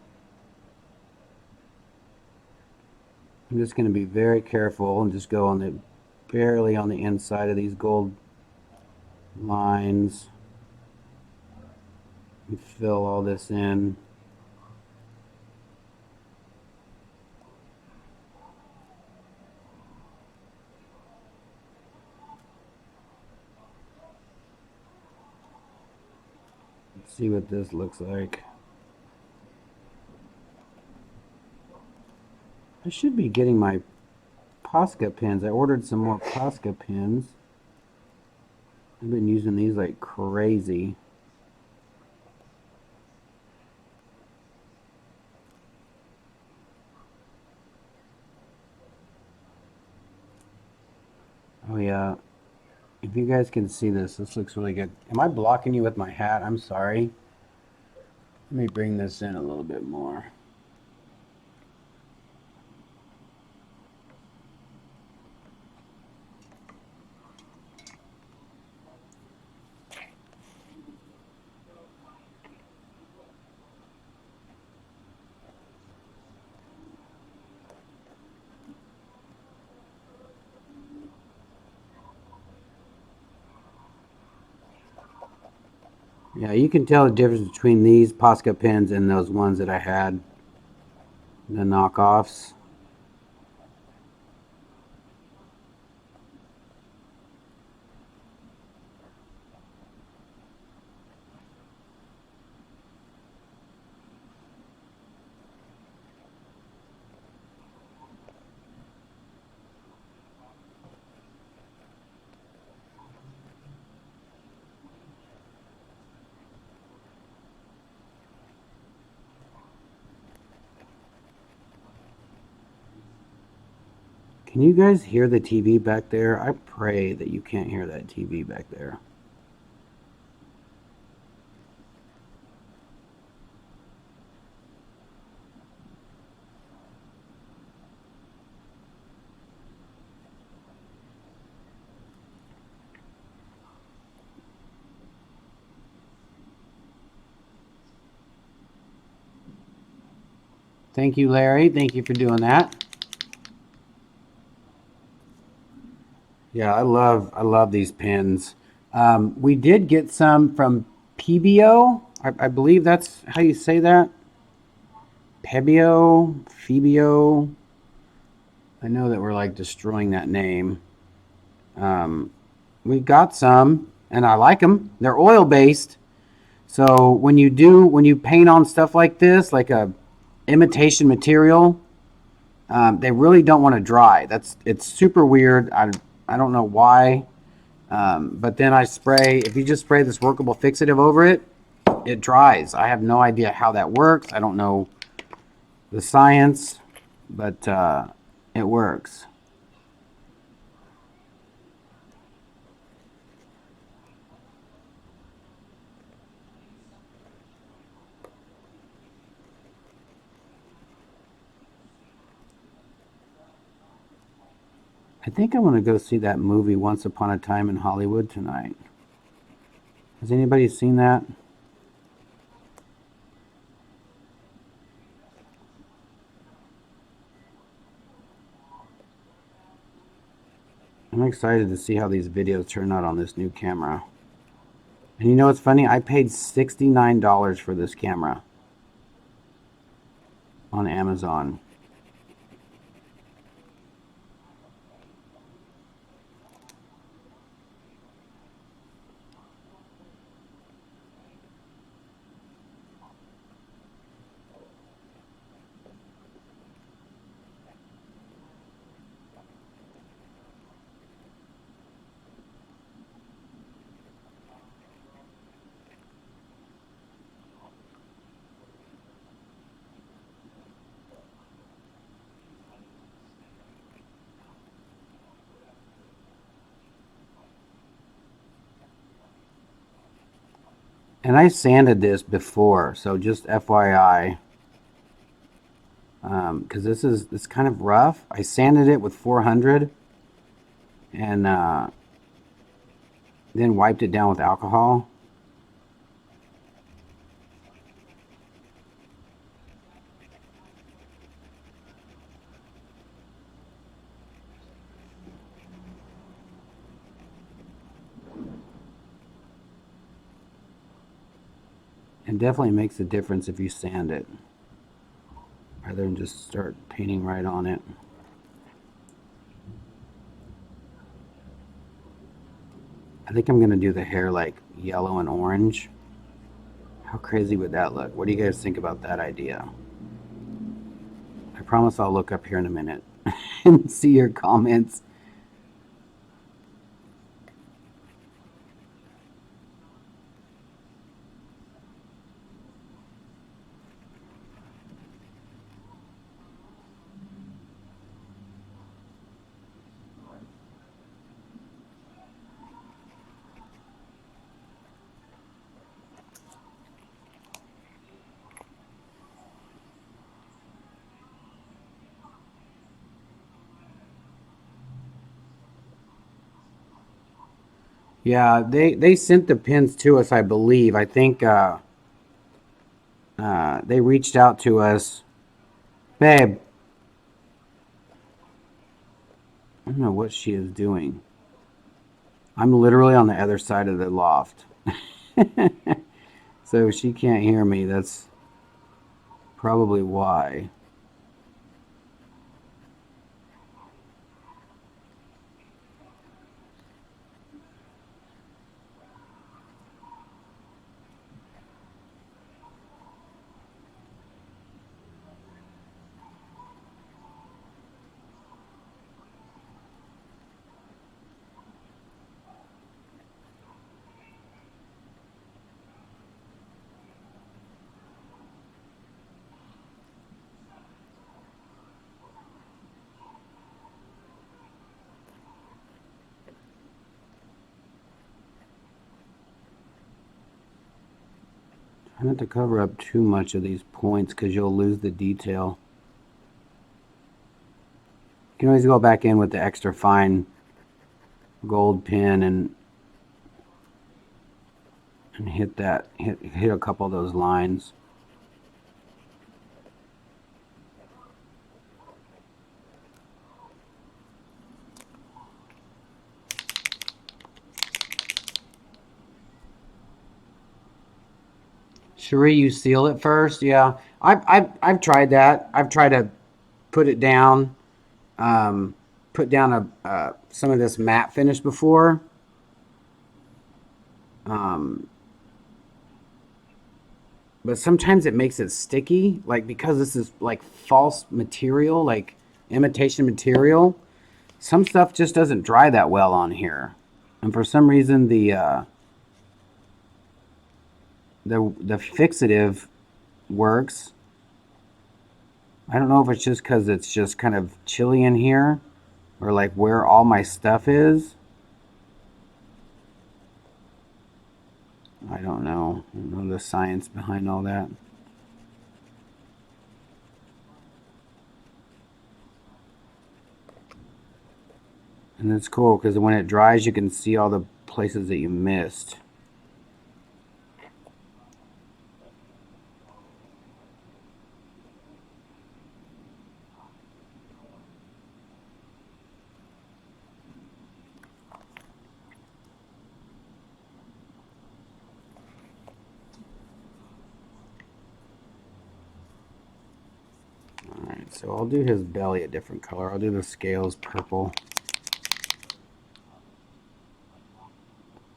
I'm just going to be very careful and just go on the barely on the inside of these gold lines and fill all this in. Let's see what this looks like. I should be getting my Posca pens. I ordered some more Posca pens. I've been using these like crazy. Oh yeah, if you guys can see this, this looks really good. Am I blocking you with my hat? I'm sorry. Let me bring this in a little bit more. Yeah, you can tell the difference between these Posca pens and those ones that I had, the knockoffs. Can you guys hear the TV back there? I pray that you can't hear that TV back there. Thank you, Larry. Thank you for doing that. Yeah, I love these pens. We did get some from Pebio. I believe that's how you say that. Pebio. I know that we're like destroying that name. We got some, and I like them. They're oil based, so when you paint on stuff like this, like a imitation material, they really don't want to dry. It's super weird. I don't know why. But then I spray, if you just spray this workable fixative over it, it dries. I have no idea how that works. I don't know the science, but it works. I think I want to go see that movie Once Upon a Time in Hollywood tonight. Has anybody seen that? I'm excited to see how these videos turn out on this new camera. And you know what's funny? I paid $69 for this camera on Amazon. And I sanded this before, so just FYI, because it's kind of rough. I sanded it with 400 and then wiped it down with alcohol. It definitely makes a difference if you sand it, rather than just start painting right on it. I think I'm going to do the hair like yellow and orange. How crazy would that look? What do you guys think about that idea? I promise I'll look up here in a minute and see your comments. Yeah, they sent the pins to us, I believe. I think they reached out to us. Babe, I don't know what she is doing. I'm literally on the other side of the loft. So if she can't hear me, that's probably why. Try not to cover up too much of these points because you'll lose the detail. You can always go back in with the extra fine gold pin and hit a couple of those lines. Cherie, you seal it first? Yeah, I've tried that. I've tried to put it down, put down some of this matte finish before. Um, but sometimes it makes it sticky, like because this is like false material, like imitation material. Some stuff just doesn't dry that well on here, and for some reason the fixative works. I don't know if it's just because it's just kind of chilly in here, or like where all my stuff is. I don't know. I don't know the science behind all that. And it's cool because when it dries, you can see all the places that you missed. Alright, so I'll do his belly a different color. I'll do the scales purple.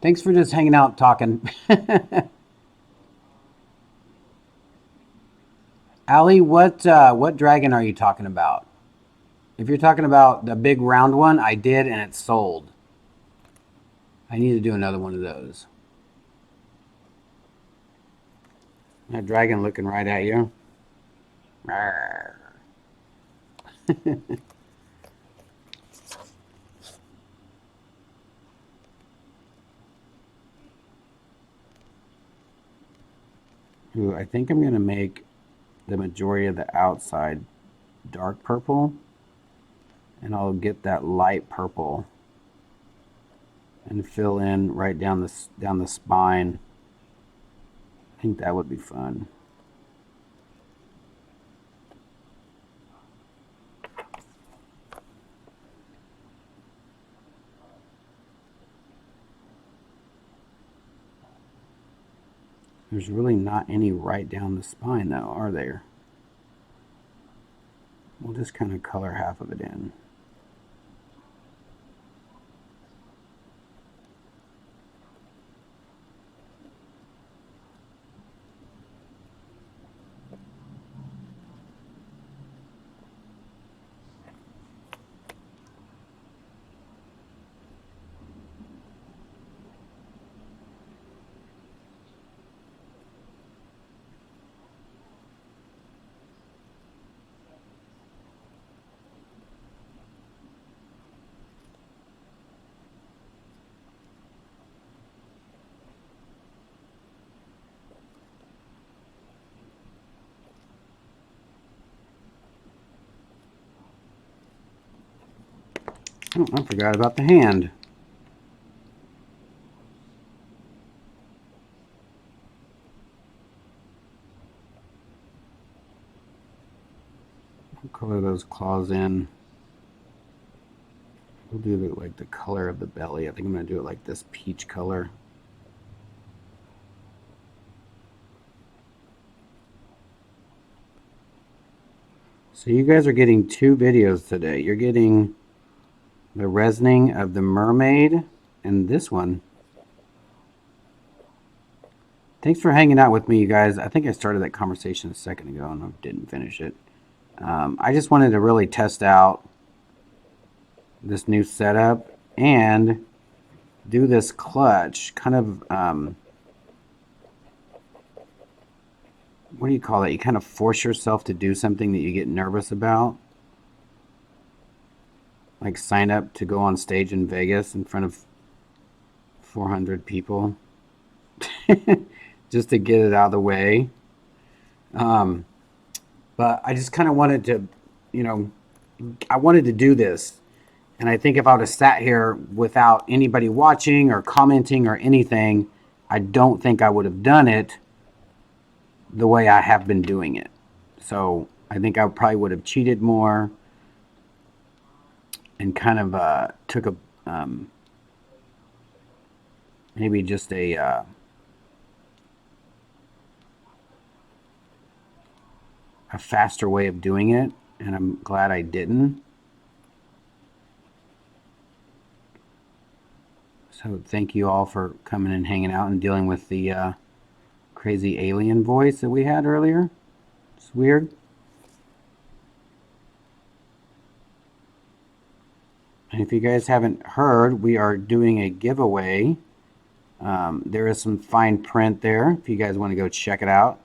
Thanks for just hanging out talking. Allie, what dragon are you talking about? If you're talking about the big round one, I did and it's sold. I need to do another one of those. That dragon looking right at you. Ooh, I think I'm going to make the majority of the outside dark purple. And I'll get that light purple and fill in right down the spine. I think that would be fun. There's really not any right down the spine though, are there? We'll just kind of color half of it in. Oh, I forgot about the hand. I'll color those claws in. We'll do like the color of the belly. I think I'm going to do it like this peach color. So you guys are getting 2 videos today. You're getting the resining of the mermaid and this one. Thanks for hanging out with me, you guys. I think I started that conversation a second ago and I didn't finish it. I just wanted to really test out this new setup and do this clutch. Kind of, what do you call it? You kind of force yourself to do something that you get nervous about. Like sign up to go on stage in Vegas in front of 400 people. Just to get it out of the way. But I just kind of wanted to, I wanted to do this. And I think if I would have sat here without anybody watching or commenting or anything, I don't think I would have done it the way I have been doing it. So I think I probably would have cheated more and kind of took a, maybe just a faster way of doing it. And I'm glad I didn't. So thank you all for coming and hanging out and dealing with the crazy alien voice that we had earlier. It's weird. And if you guys haven't heard, we are doing a giveaway. There is some fine print there if you guys want to go check it out.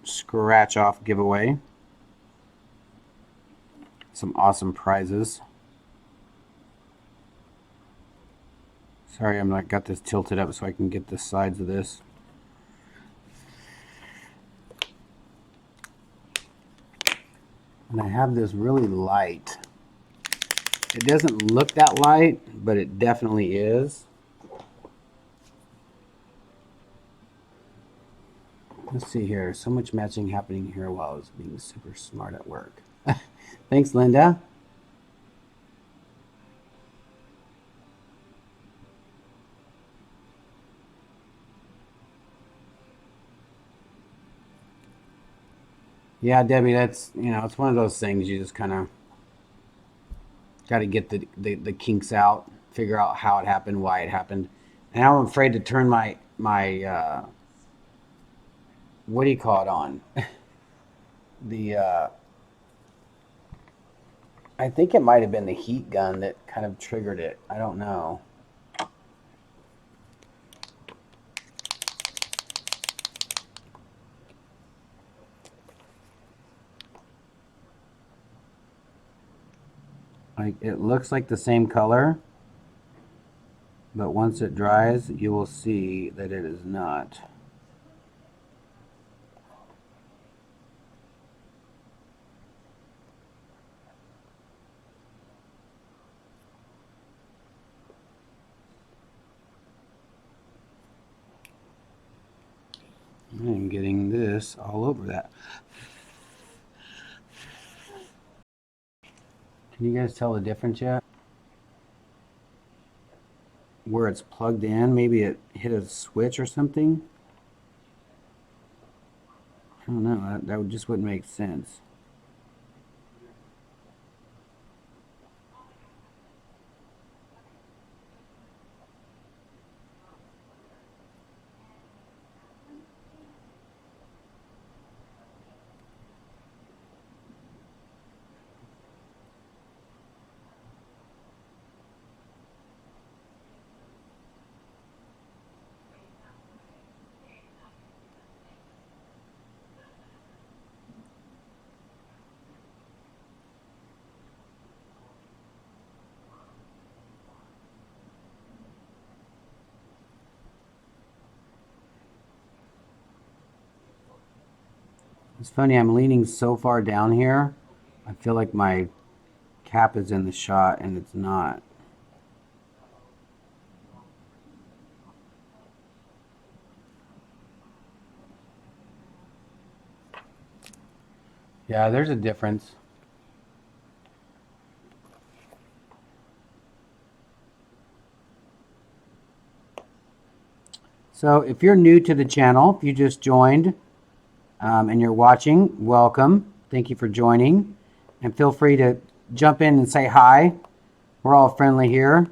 Scratch off giveaway. Some awesome prizes. Sorry, I'm not got this tilted up so I can get the sides of this. And I have this really light. It doesn't look that light, but it definitely is. Let's see here. So much matching happening here while I was being super smart at work. Thanks, Linda. Yeah, Debbie, that's, it's one of those things you just kind of got to get the kinks out, figure out how it happened, why it happened. And now I'm afraid to turn my what do you call it on? the I think it might have been the heat gun that kind of triggered it. I don't know. Like, it looks like the same color, but once it dries, you will see that it is not. I'm getting this all over that. Can you guys tell the difference yet? Where it's plugged in, maybe it hit a switch or something. I don't know, that just wouldn't make sense. It's funny, I'm leaning so far down here. I feel like my cap is in the shot and it's not. Yeah, there's a difference. So if you're new to the channel, if you just joined and you're watching, welcome. Thank you for joining. And feel free to jump in and say hi. We're all friendly here.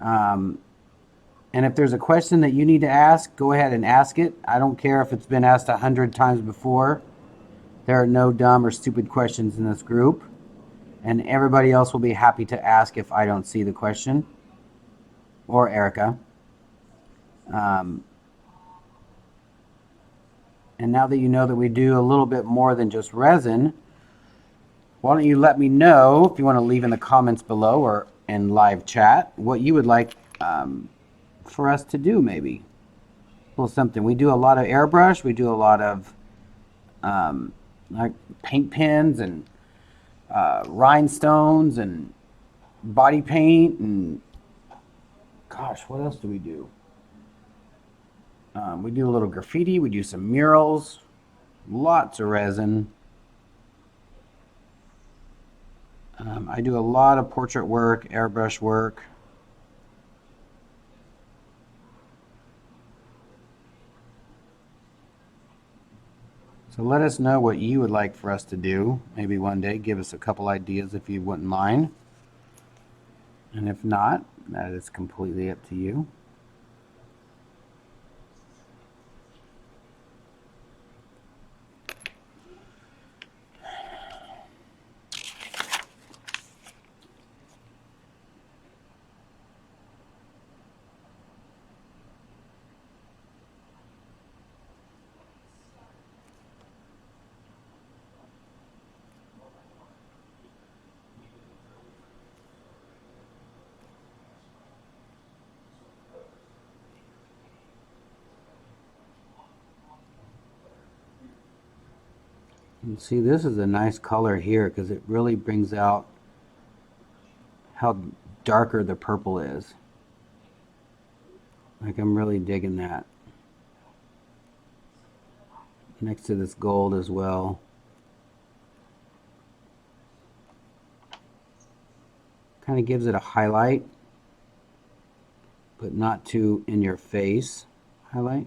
And if there's a question that you need to ask, go ahead and ask it. I don't care if it's been asked 100 times before. There are no dumb or stupid questions in this group. And everybody else will be happy to ask if I don't see the question. Or Erica. And now that you know that we do a little bit more than just resin, why don't you let me know, if you want to leave in the comments below or in live chat, what you would like for us to do maybe. A little something. We do a lot of airbrush. We do a lot of like paint pens and rhinestones and body paint and gosh, what else do we do? We do a little graffiti. We do some murals. Lots of resin. I do a lot of portrait work, airbrush work. So let us know what you would like for us to do. Maybe one day, give us a couple ideas if you wouldn't mind. And if not, that is completely up to you. And see, this is a nice color here because it really brings out how darker the purple is. Like, I'm really digging that. Next to this gold as well. Kind of gives it a highlight, but not too in your face highlight.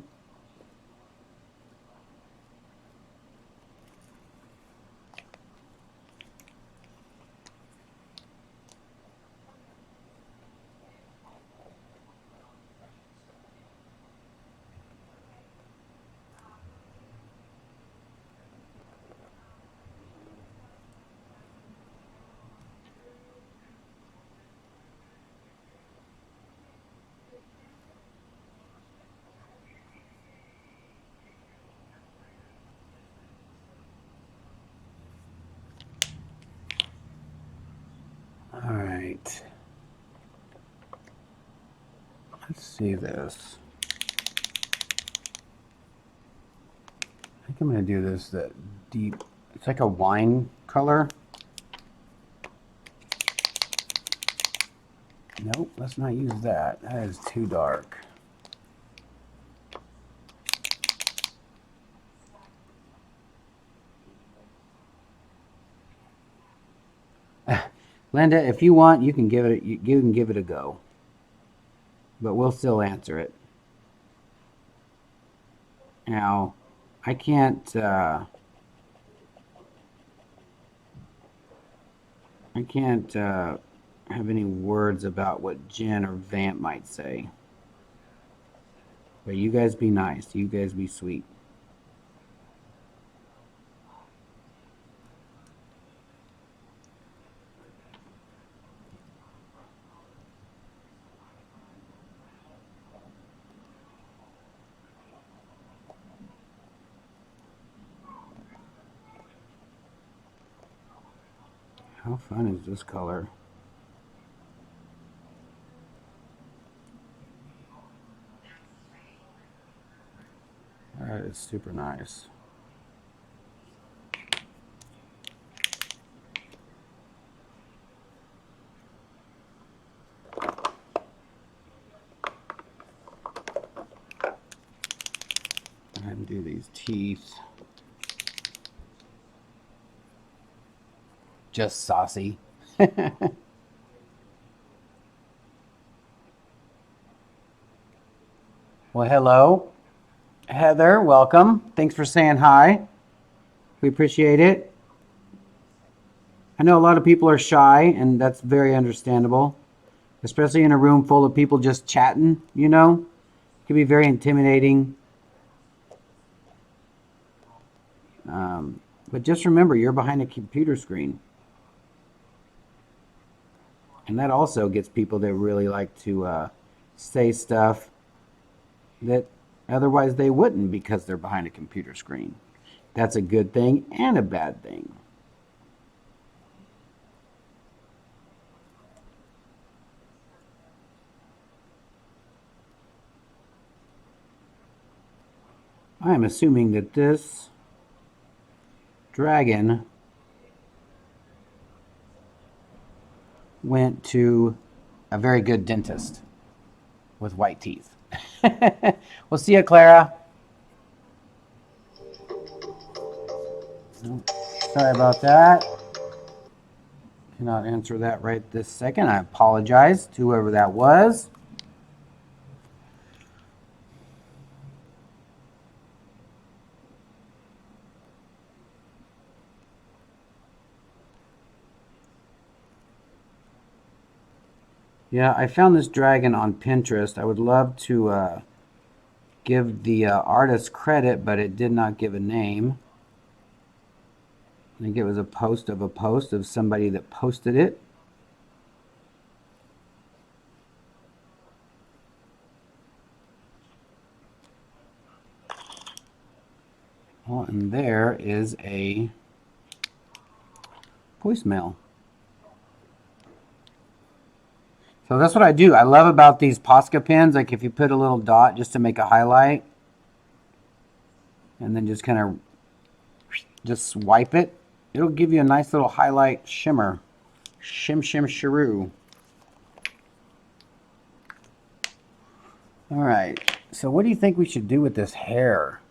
All right. Let's see this. I think I'm going to do this that deep. It's like a wine color. Nope, let's not use that. That is too dark. Linda, if you want, you can give it a go. But we'll still answer it. Now, I can't have any words about what Jen or Vamp might say. But you guys be nice. You guys be sweet. How fun is this color? That is super nice. these teeth. Just saucy. Well, hello, Heather. Welcome. Thanks for saying hi. We appreciate it. I know a lot of people are shy, and that's very understandable, especially in a room full of people just chatting, you know? It can be very intimidating. But just remember, you're behind a computer screen. And that also gets people that really like to say stuff that otherwise they wouldn't because they're behind a computer screen. That's a good thing and a bad thing. I am assuming that this dragon went to a very good dentist with white teeth. We'll see you, Clara. Sorry about that. Cannot answer that right this second. I apologize to whoever that was. Yeah, I found this dragon on Pinterest. I would love to give the artist credit, but it did not give a name. I think it was a post of somebody that posted it. Well, and there is a voicemail. So that's what I do. I love about these Posca pens, like if you put a little dot just to make a highlight, and then just kind of just swipe it, it'll give you a nice little highlight shimmer. Shim shim shiroo. All right, so what do you think we should do with this hair?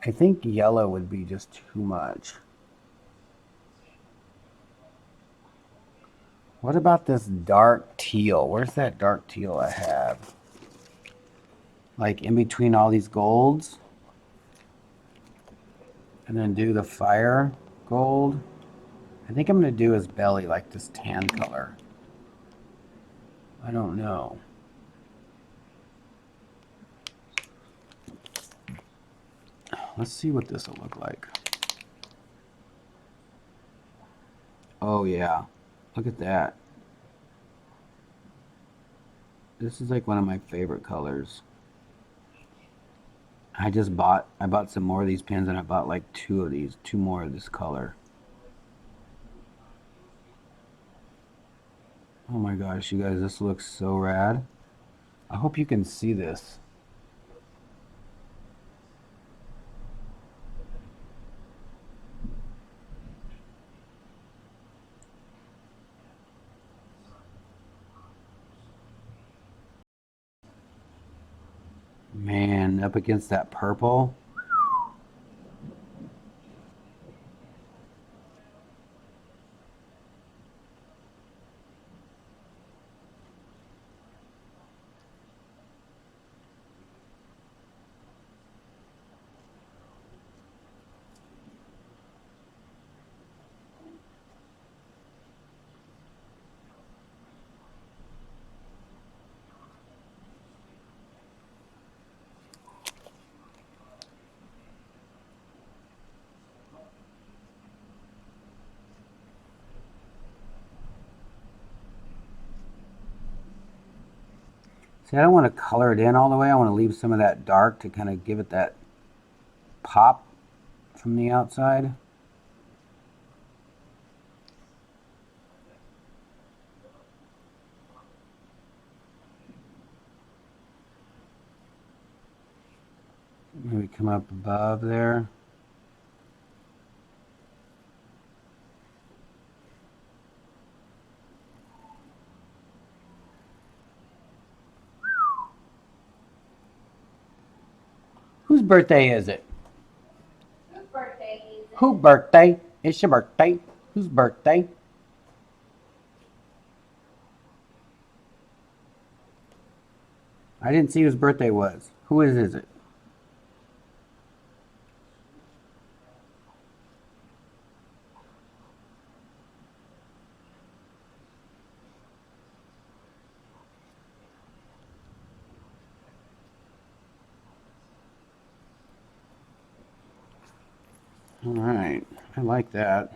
I think yellow would be just too much. What about this dark teal? Where's that dark teal I have? Like in between all these golds? And then do the fire gold. I think I'm going to do his belly like this tan color. I don't know. Let's see what this will look like. Oh yeah, look at that. This is like one of my favorite colors. I bought some more of these pens, and I bought like two more of this color. Oh my gosh, you guys, this looks so rad. I hope you can see this. Man, up against that purple. See, I don't want to color it in all the way. I want to leave some of that dark to kind of give it that pop from the outside. Maybe come up above there. Whose birthday is it? Whose birthday is it? Whose birthday? It's your birthday. Whose birthday? I didn't see whose birthday was. Who is it? All right, I like that.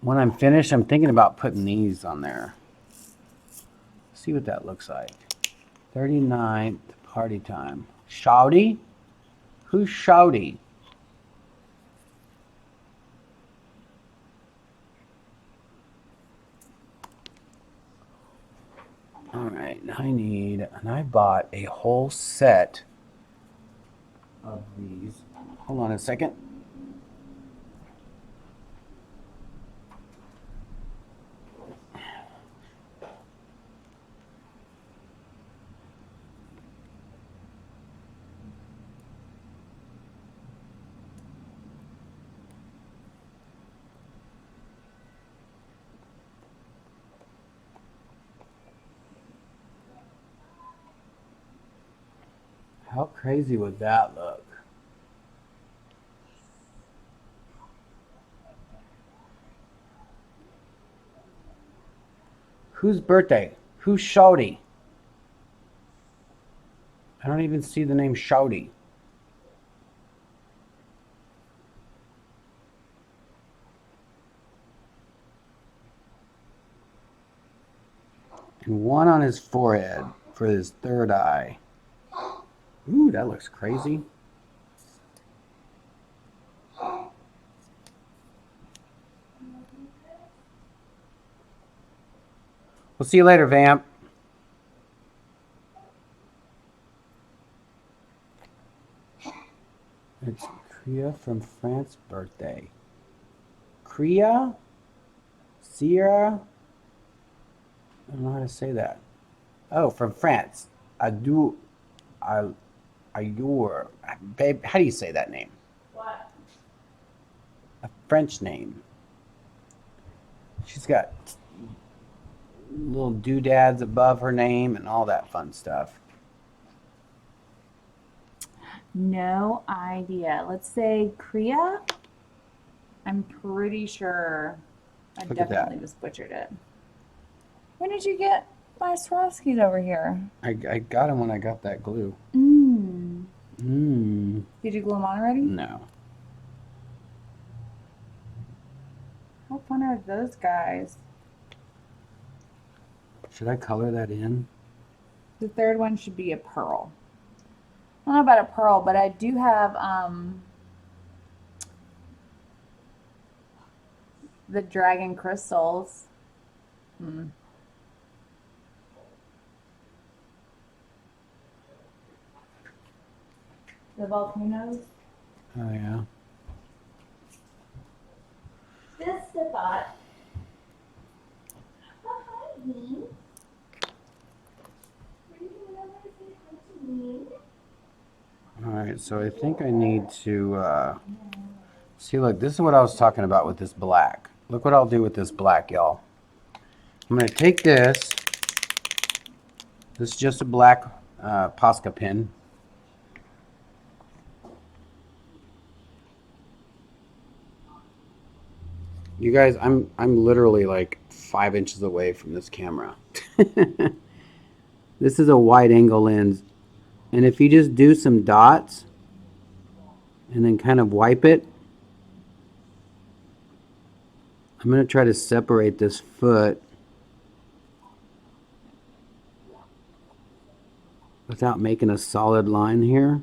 When I'm finished, I'm thinking about putting these on there. See what that looks like. 39th party time. Shouty? Who's Shouty? All right, and I bought a whole set of these. Hold on a second. How crazy would that look? Whose birthday? Who's Shouty? I don't even see the name Shouty. And one on his forehead for his third eye. Ooh, that looks crazy. We'll see you later, Vamp. It's Kriya from France birthday. Kriya? Sierra? I don't know how to say that. Oh, from France. Adour. Babe, how do you say that name? What? A French name. She's got little doodads above her name and all that fun stuff. No idea. Let's say Kriya. I'm pretty sure I Look at that. definitely just butchered it. When did you get my Swarovskis over here? I got them when I got that glue. Did you glue them on already? No. How fun are those guys? Should I color that in? The third one should be a pearl. I don't know about a pearl, but I do have the dragon crystals. The volcanoes. Oh, yeah. Just a thought. Oh, hi, Dean. Were you coming over to say hi to me? All right, so I think I need to see, look, this is what I was talking about with this black. Look what I'll do with this black, y'all. I'm going to take this. This is just a black Posca pen. You guys, I'm literally like 5 inches away from this camera. This is a wide angle lens. And if you just do some dots and then kind of wipe it, I'm going to try to separate this foot without making a solid line here.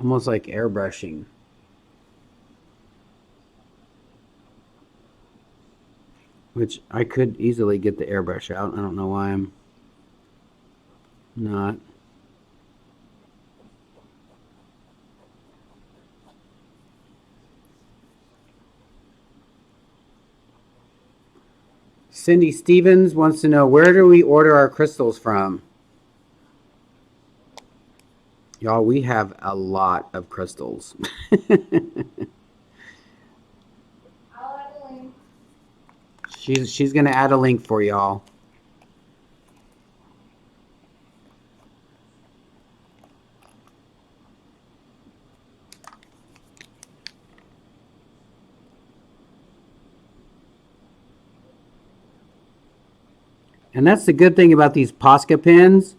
Almost like airbrushing. Which I could easily get the airbrush out. I don't know why I'm not. Cindy Stevens wants to know, where do we order our crystals from? Y'all, we have a lot of crystals. I'll add a link. She's gonna add a link for y'all. And that's the good thing about these Posca pens,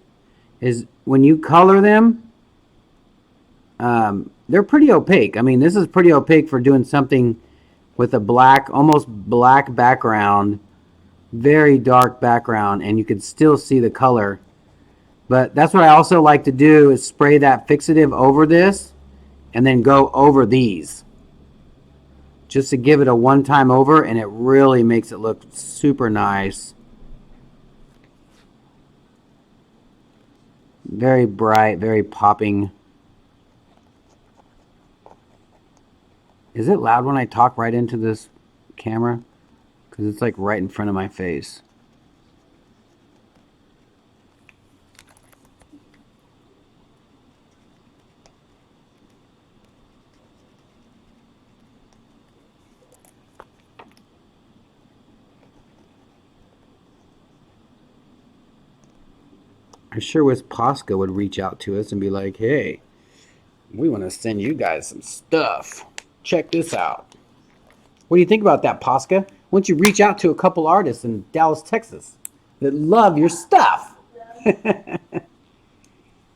is when you color them, they're pretty opaque. I mean, this is pretty opaque for doing something with a black, almost black background, very dark background, and you can still see the color. But that's what I also like to do, is spray that fixative over this and then go over these, just to give it a one-time over, and it really makes it look super nice. Very bright, very popping. Is it loud when I talk right into this camera? Because it's like right in front of my face. I sure wish Posca would reach out to us and be like, hey, we want to send you guys some stuff. Check this out. What do you think about that, Posca? Why don't you reach out to a couple artists in Dallas, Texas that love your stuff?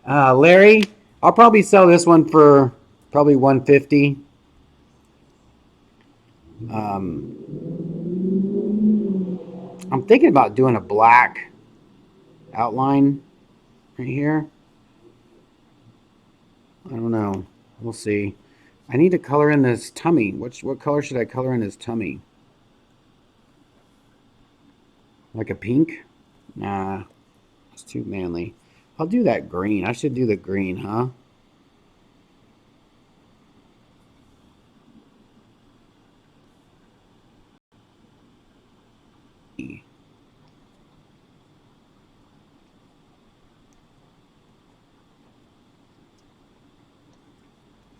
Larry, I'll probably sell this one for probably $150. I'm thinking about doing a black outline right here. I don't know. We'll see. I need to color in this tummy. What color should I color in his tummy? Like a pink? Nah, it's too manly. I'll do that green. I should do the green, huh?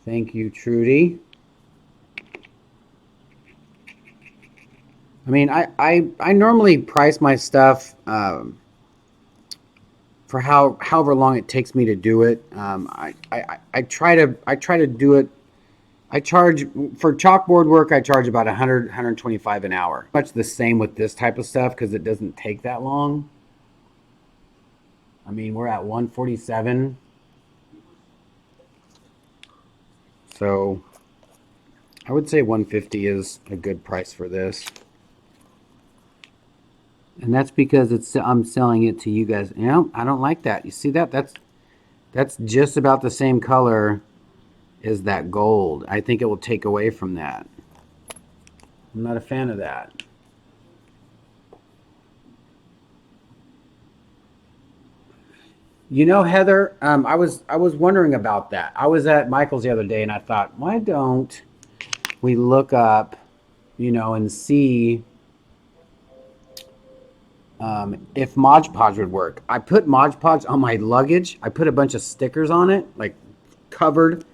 Thank you, Trudy. I mean, I normally price my stuff for however long it takes me to do it. I try to do it. I charge for chalkboard work. I charge about 125 an hour. Much the same with this type of stuff because it doesn't take that long. I mean, we're at 147. So I would say 150 is a good price for this. And that's because I'm selling it to you guys. You know, I don't like that. You see that? That's just about the same color as that gold. I think it will take away from that. I'm not a fan of that. You know, Heather, I was wondering about that. I was at Michael's the other day and I thought, why don't we look up, you know, and see if Mod Podge would work. I put Mod Podge on my luggage. I put a bunch of stickers on it, like covered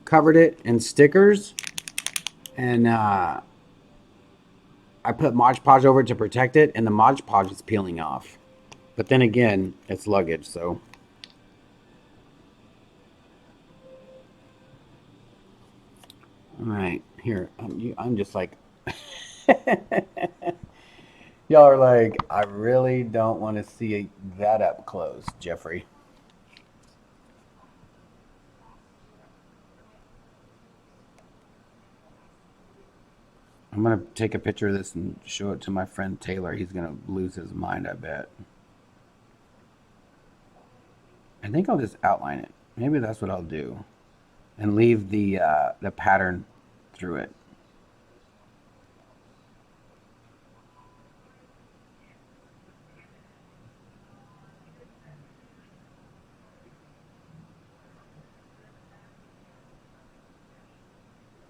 it in stickers, and I put Mod Podge over it to protect it, and the Mod Podge is peeling off. But then again, it's luggage, so. All right, here, I'm just like, y'all are like, I really don't want to see that up close, Jeffrey. I'm going to take a picture of this and show it to my friend Taylor. He's going to lose his mind, I bet. I think I'll just outline it. Maybe that's what I'll do. And leave the pattern through it.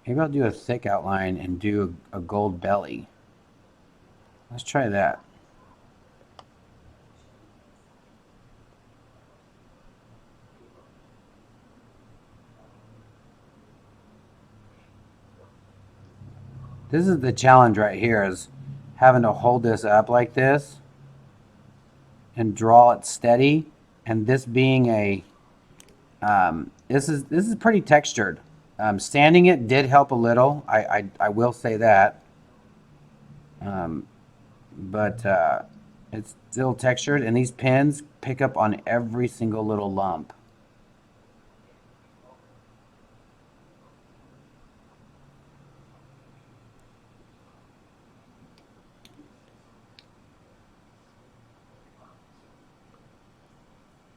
Maybe I'll do a thick outline and do a gold belly. Let's try that. This is the challenge right here, is having to hold this up like this and draw it steady. And this being a, this is pretty textured. Sanding it did help a little. I will say that. But it's still textured, and these pins pick up on every single little lump.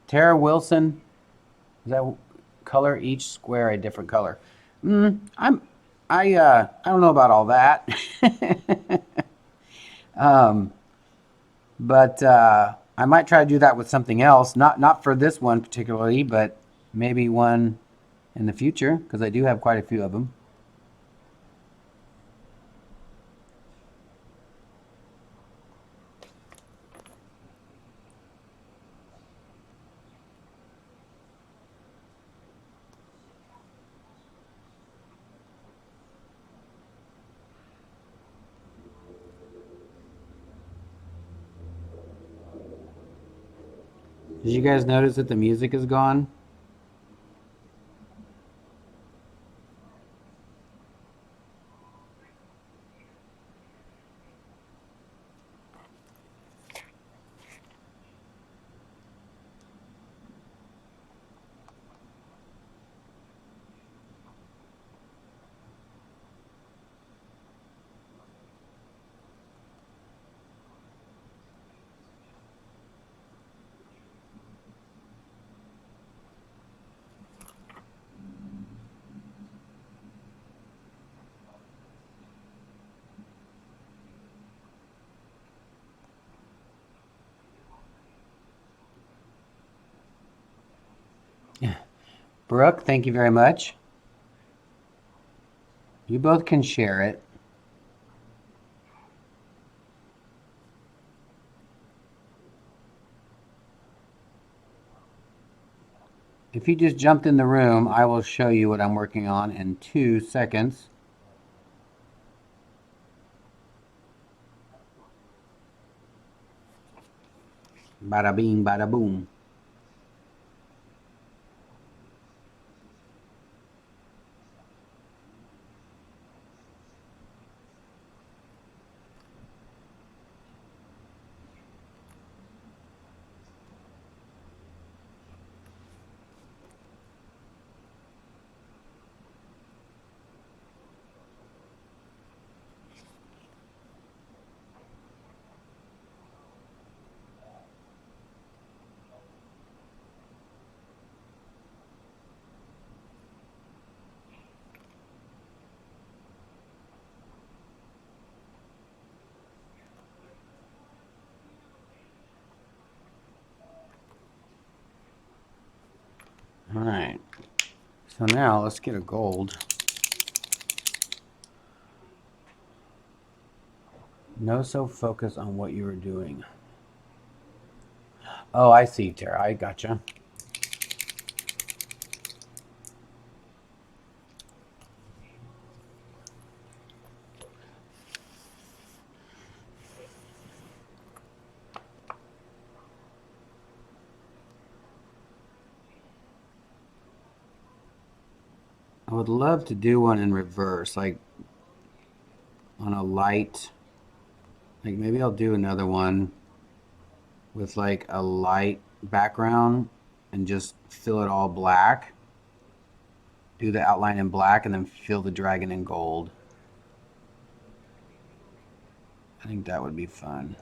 Tara Wilson, is that color each square a different color? I don't know about all that. But I might try to do that with something else. Not for this one particularly, but maybe one in the future, because I do have quite a few of them. Did you guys notice that the music is gone? Brooke, thank you very much. You both can share it. If you just jumped in the room, I will show you what I'm working on in 2 seconds. Bada bing, bada boom. All right. So now let's get a gold. No, so focus on what you were doing. Oh, I see, Tara. I gotcha. I would love to do one in reverse, like on a light, like maybe I'll do another one with like a light background and just fill it all black. Do the outline in black and then fill the dragon in gold. I think that would be fun.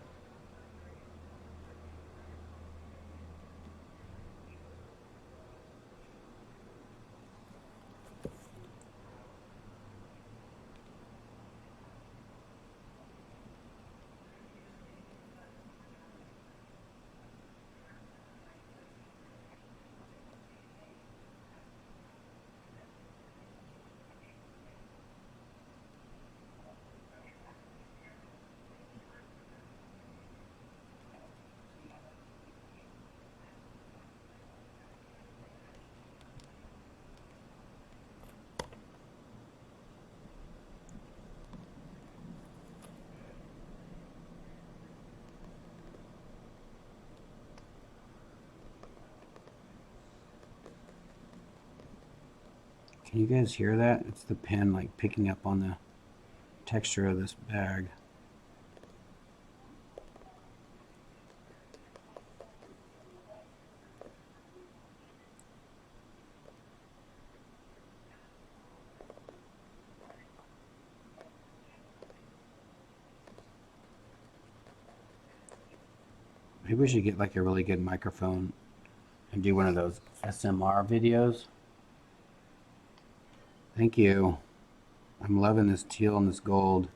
Can you guys hear that? It's the pen like picking up on the texture of this bag. Maybe we should get like a really good microphone and do one of those SMR videos. Thank you. I'm loving this teal and this gold.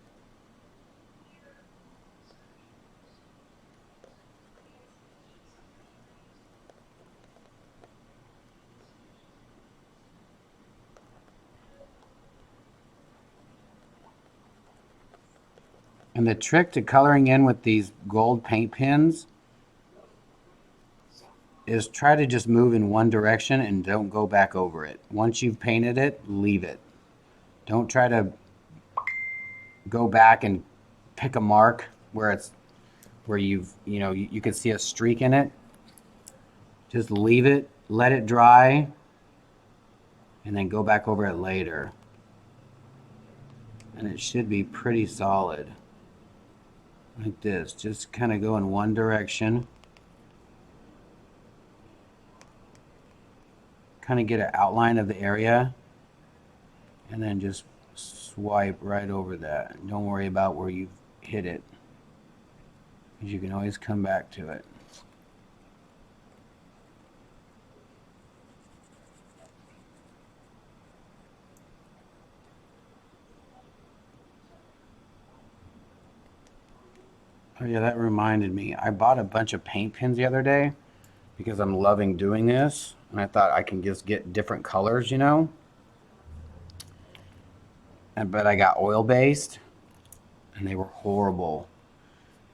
And the trick to coloring in with these gold paint pens is try to just move in one direction and don't go back over it. Once you've painted it, leave it. Don't try to go back and pick a mark where you've, you can see a streak in it. Just leave it, let it dry, and then go back over it later. And it should be pretty solid. Like this, just kind of go in one direction. Kind of get an outline of the area, and then just swipe right over that. Don't worry about where you've hit it, because you can always come back to it. Oh yeah, that reminded me. I bought a bunch of paint pens the other day because I'm loving doing this, and I thought I can just get different colors, but I got oil-based, and they were horrible.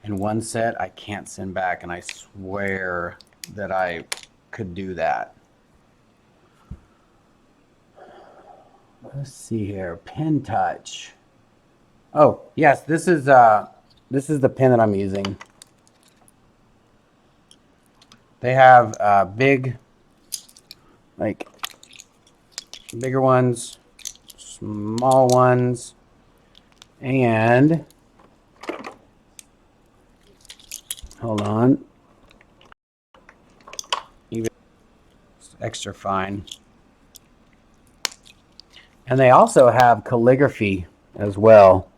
And one set I can't send back, and I swear that I could do that. Let's see here, Pen Touch. Oh yes, this is the pen that I'm using. They have bigger ones, small ones, and hold on, even extra fine. And they also have calligraphy as well.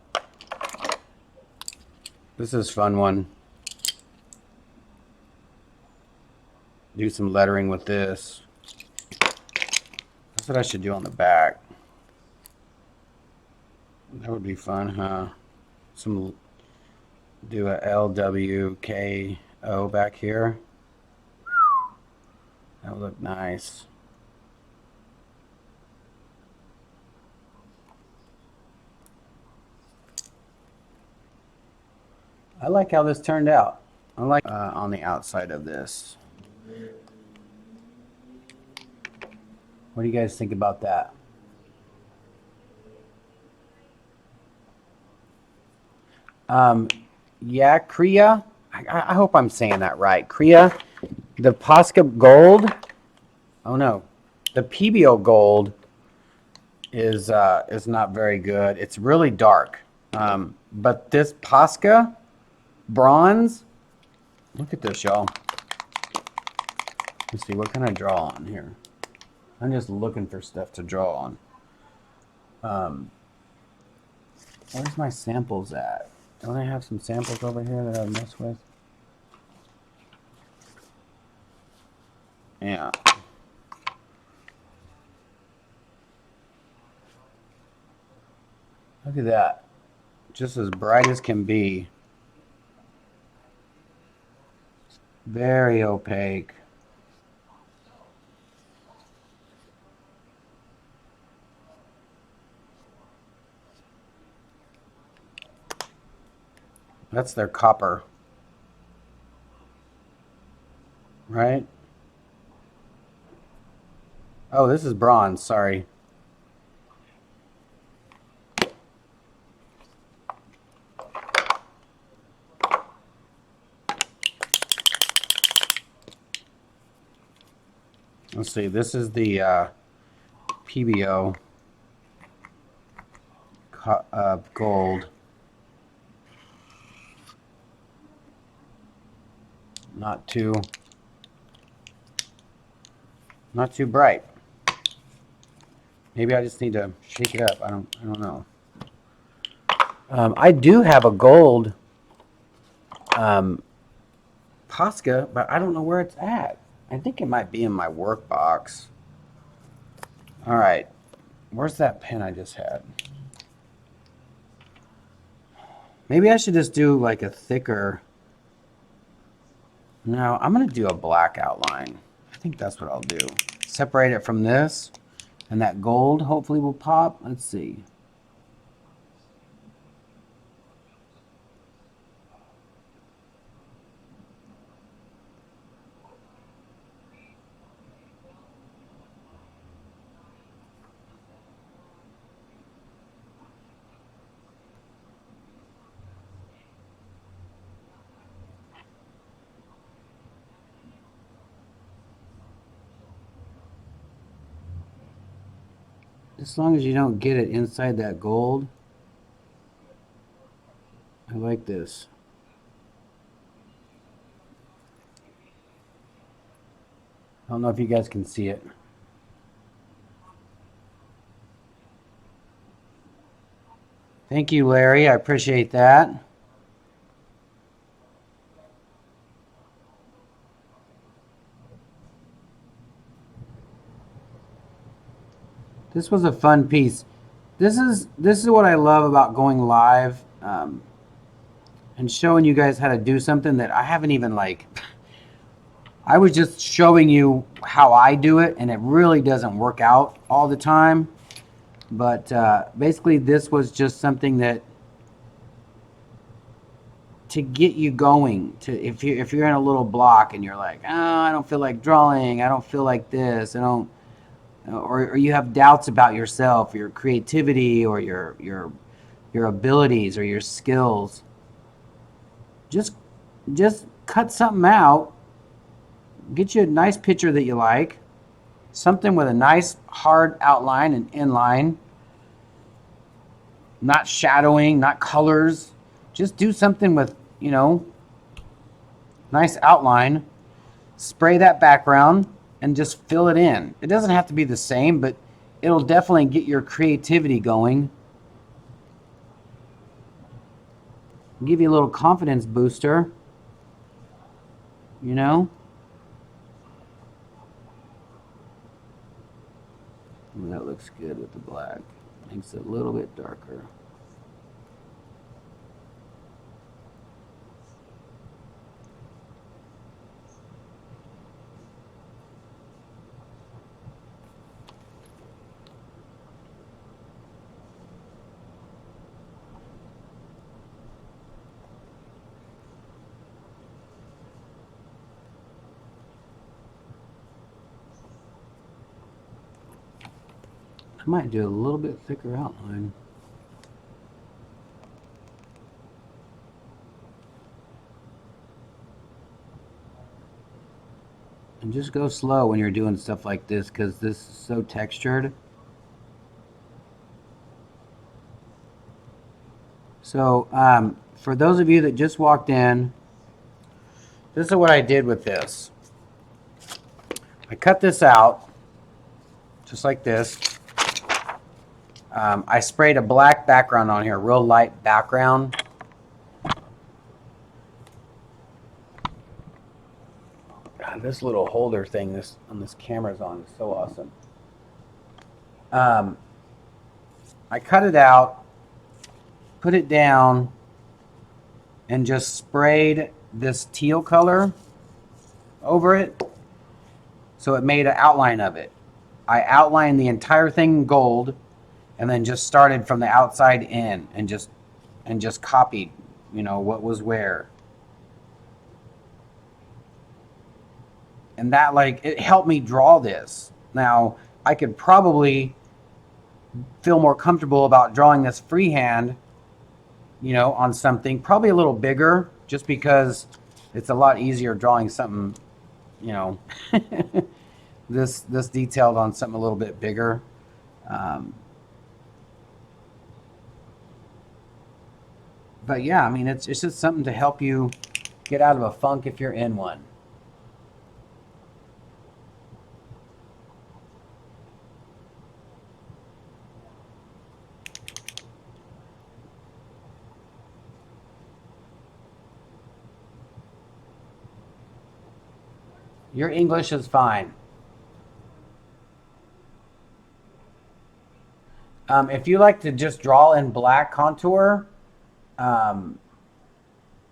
This is a fun one. Do some lettering with this. That's what I should do on the back. That would be fun, huh? Do a LWKO back here. That would look nice. I like how this turned out. I like on the outside of this. What do you guys think about that? Yeah, Kriya. I hope I'm saying that right. Kriya, the Posca Gold. Oh no, the PBO Gold is not very good. It's really dark. But this Posca Bronze. Look at this, y'all. Let's see, what can I draw on here? I'm just looking for stuff to draw on. Where's my samples at? Don't I have some samples over here that I mess with? Yeah. Look at that. Just as bright as can be. Very opaque. That's their copper. Right? Oh, this is bronze, sorry. Let's see, this is the PBO. gold. Not too bright. Maybe I just need to shake it up. I don't know. I do have a gold Posca, but I don't know where it's at. I think it might be in my work box. All right, where's that pen I just had? Maybe I should just do like a thicker. No, I'm gonna do a black outline. I think that's what I'll do. Separate it from this, and that gold hopefully will pop. Let's see. As long as you don't get it inside that gold. I like this. I don't know if you guys can see it. Thank you, Larry. I appreciate that. This was a fun piece. This is what I love about going live and showing you guys how to do something that I haven't even like. I was just showing you how I do it, and it really doesn't work out all the time. But basically, this was just something that to get you going. If you're in a little block and you're like, oh, I don't feel like drawing. I don't feel like this. I don't. Or you have doubts about yourself, your creativity, or your abilities or your skills. Just cut something out. Get you a nice picture that you like. Something with a nice hard outline and inline. Not shadowing, not colors. Just do something with, nice outline. Spray that background and just fill it in. It doesn't have to be the same, but it'll definitely get your creativity going. Give you a little confidence booster. Ooh, that looks good with the black. Makes it a little bit darker. I might do a little bit thicker outline. And just go slow when you're doing stuff like this, because this is so textured. So for those of you that just walked in, this is what I did with this. I cut this out, just like this. I sprayed a black background on here, real light background. God, this little holder thing on this camera's on is so awesome. I cut it out, put it down, and just sprayed this teal color over it, so it made an outline of it. I outlined the entire thing in gold, and then just started from the outside in and just copied, what was where. And that, it helped me draw this. Now, I could probably feel more comfortable about drawing this freehand, on something probably a little bigger, just because it's a lot easier drawing something, this detailed on something a little bit bigger. But yeah, I mean, it's just something to help you get out of a funk if you're in one. Your English is fine. If you like to just draw in black contour, um,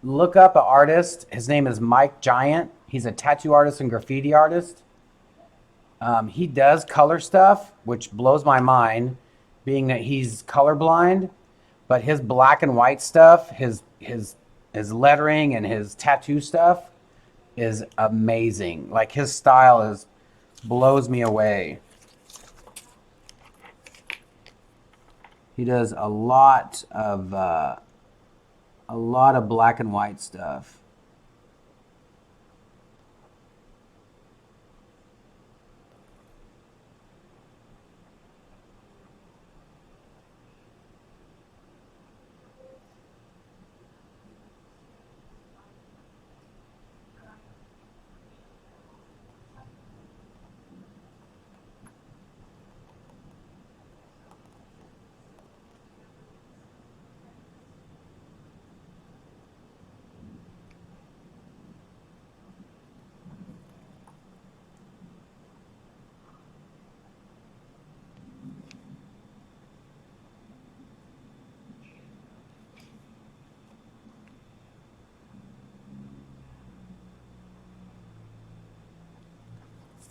look up an artist. His name is Mike Giant. He's a tattoo artist and graffiti artist. He does color stuff, which blows my mind, being that he's colorblind. But his black and white stuff, his lettering and his tattoo stuff is amazing. Like his style is blows me away. He does a lot of black and white stuff.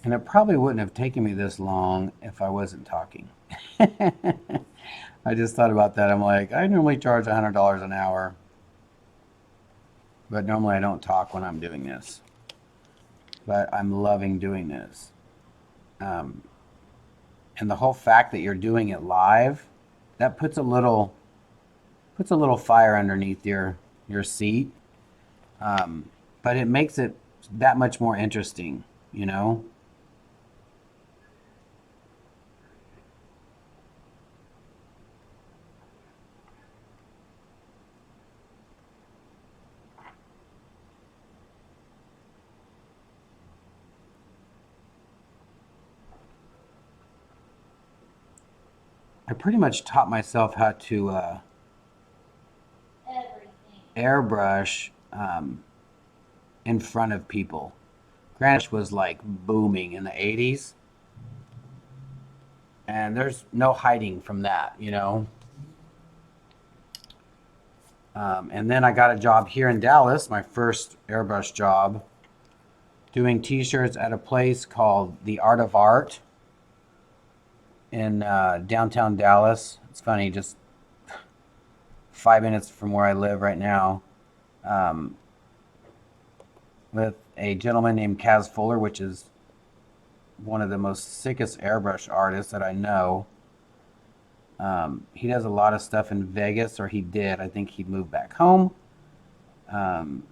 And it probably wouldn't have taken me this long if I wasn't talking. I just thought about that. I'm like, I normally charge $100 an hour, but normally I don't talk when I'm doing this. But I'm loving doing this. And the whole fact that you're doing it live, that puts a little fire underneath your seat. But it makes it that much more interesting, you know? I pretty much taught myself how to Everything. airbrush in front of people. Granite was like booming in the 80s, and there's no hiding from that, you know. And then I got a job here in Dallas, my first airbrush job, doing t-shirts at a place called The Art of Art in downtown Dallas. It's funny, just 5 minutes from where I live right now, um, with a gentleman named Kaz Fuller, which is one of the most sickest airbrush artists that I know. He does a lot of stuff in Vegas, or he did. I think he moved back home. Kind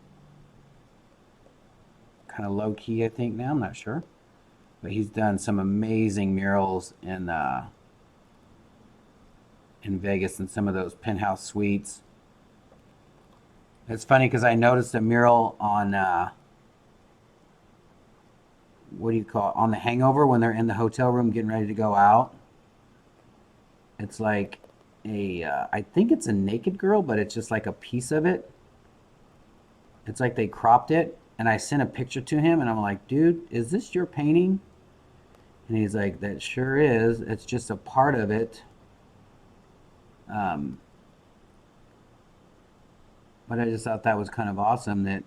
of low key, I think now. I'm not sure, but he's done some amazing murals in Vegas and some of those penthouse suites. It's funny because I noticed a mural on what do you call it? On The Hangover, when they're in the hotel room getting ready to go out. It's like I think it's a naked girl, but it's just like a piece of it. It's like they cropped it, and I sent a picture to him, and I'm like, dude, is this your painting? And he's like, that sure is. It's just a part of it. But I just thought that was kind of awesome that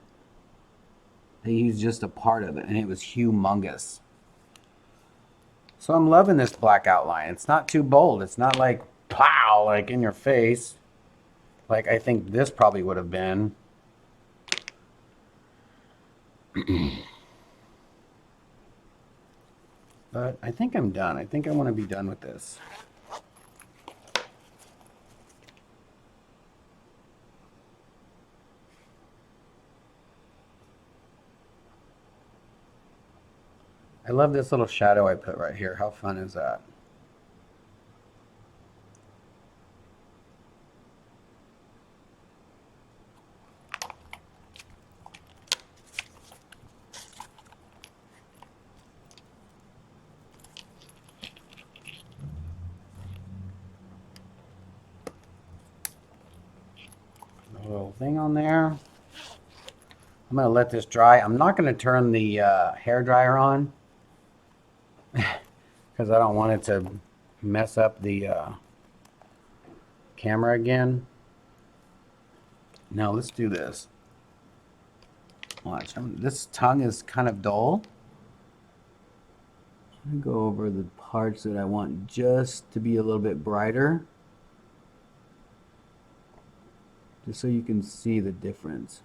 they used just a part of it, and it was humongous. So I'm loving this black outline. It's not too bold. It's not like, pow, like in your face, like I think this probably would have been. But I think I'm done. I think I want to be done with this. I love this little shadow I put right here. How fun is that? whole thing on there. I'm gonna let this dry. I'm not gonna turn the hair dryer on because I don't want it to mess up the camera again. Now let's do this. Watch. This tongue is kind of dull. I'm gonna go over the parts that I want just to be a little bit brighter, just so you can see the difference.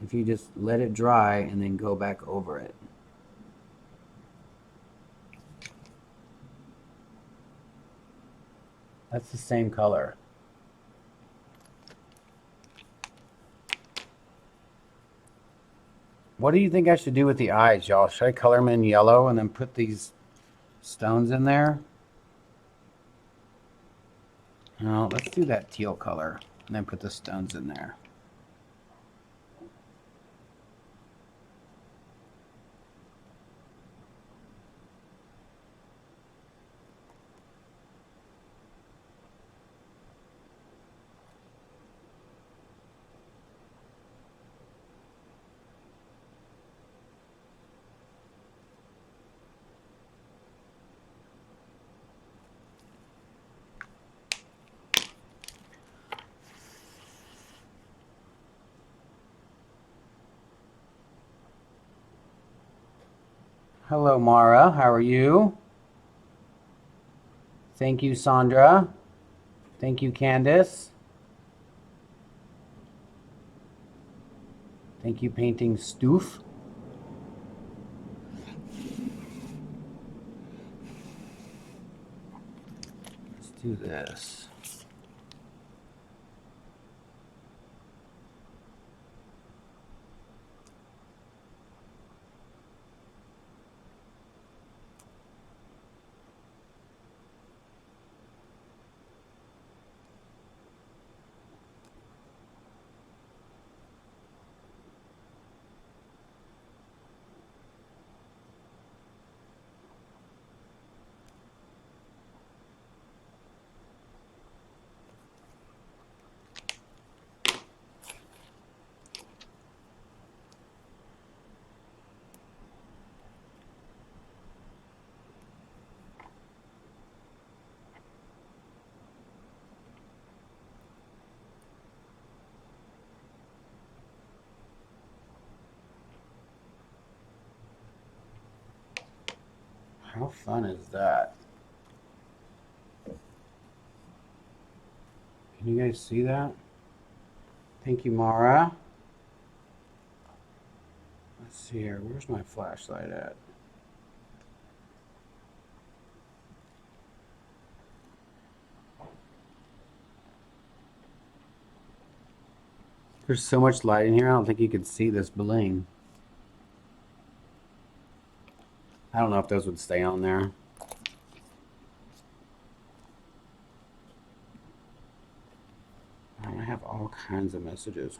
If you just let it dry and then go back over it. That's the same color. What do you think I should do with the eyes, y'all? Should I color them in yellow and then put these stones in there? No, let's do that teal color and then put the stones in there. Hello, Mara. How are you? Thank you, Sandra. Thank you, Candace. Thank you, Painting Stoof. Let's do this. How fun is that? Can you guys see that? Thank you, Mara. Let's see here. Where's my flashlight at? There's so much light in here, I don't think you can see this bling. I don't know if those would stay on there. I have all kinds of messages.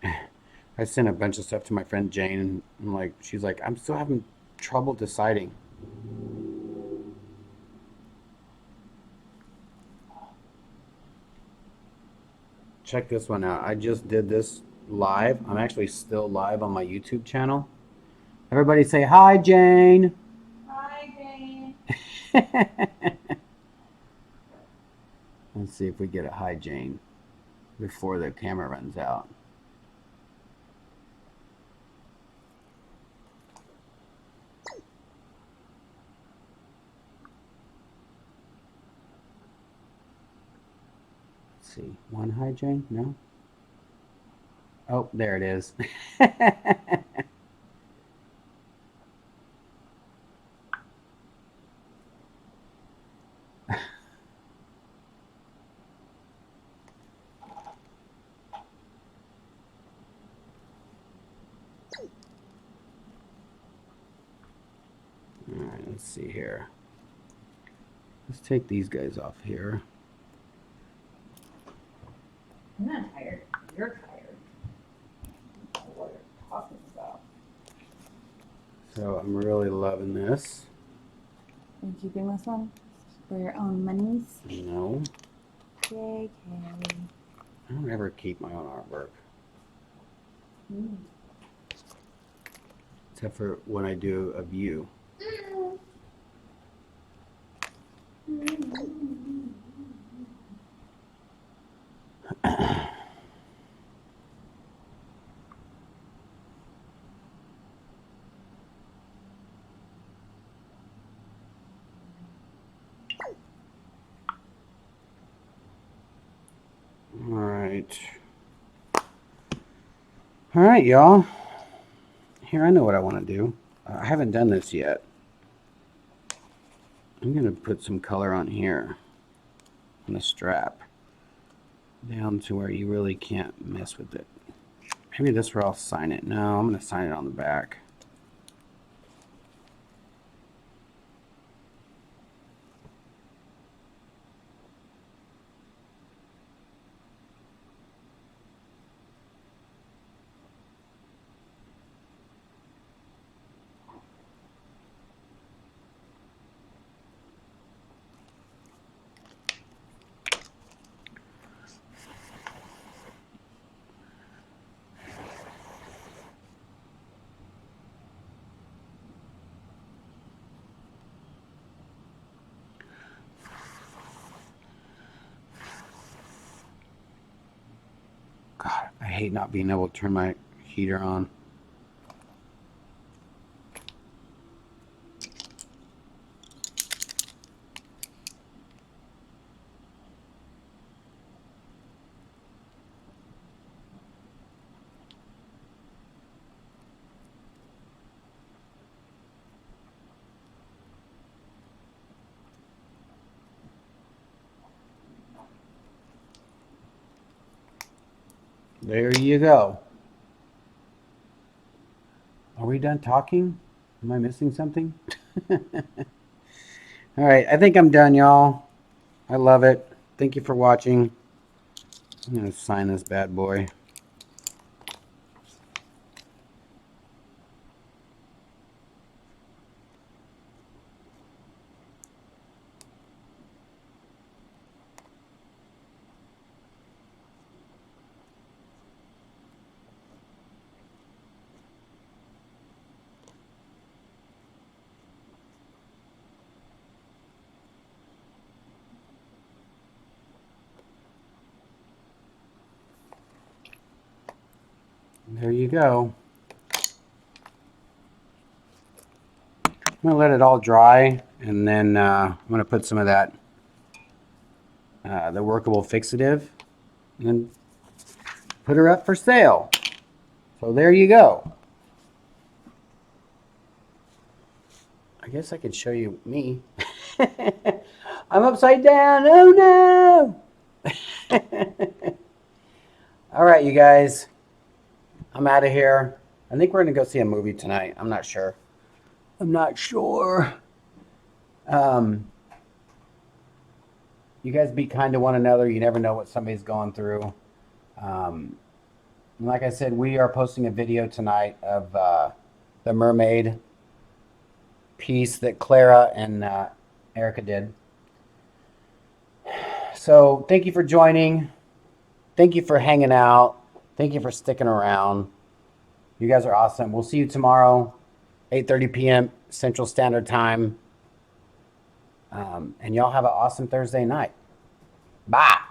I sent a bunch of stuff to my friend Jane, and I'm like, she's like, I'm still having trouble deciding. Check this one out. I just did this live. I'm actually still live on my YouTube channel. Everybody say hi, Jane. Hi, Jane. Let's see if we get a hi, Jane, before the camera runs out. Let's see. One hi, Jane? No? Oh, there it is. Alright, let's see here. Let's take these guys off here. I'm not tired. You're tired. I don't know what you're talking about. So I'm really loving this. Are you keeping this one for your own monies? No, JK. I don't ever keep my own artwork. Except for when I do a view. All right, y'all. Here, I know what I want to do. I haven't done this yet. I'm going to put some color on here, on the strap, down to where you really can't mess with it. Maybe this where I'll sign it. No, I'm going to sign it on the back. God, I hate not being able to turn my heater on. There you go. Are we done talking? Am I missing something? All right, I think I'm done, y'all. I love it. Thank you for watching. I'm going to sign this bad boy. There you go. I'm going to let it all dry, and then I'm going to put some of that, the workable fixative, and put her up for sale. So there you go. I guess I could show you me. I'm upside down. Oh no! All right, you guys. I'm out of here. I think we're going to go see a movie tonight. I'm not sure. I'm not sure. You guys be kind to one another. You never know what somebody's going through. Like I said, we are posting a video tonight of the mermaid piece that Clara and Erica did. So thank you for joining. Thank you for hanging out. Thank you for sticking around. You guys are awesome. We'll see you tomorrow, 8:30 p.m. Central Standard Time. And y'all have an awesome Thursday night. Bye.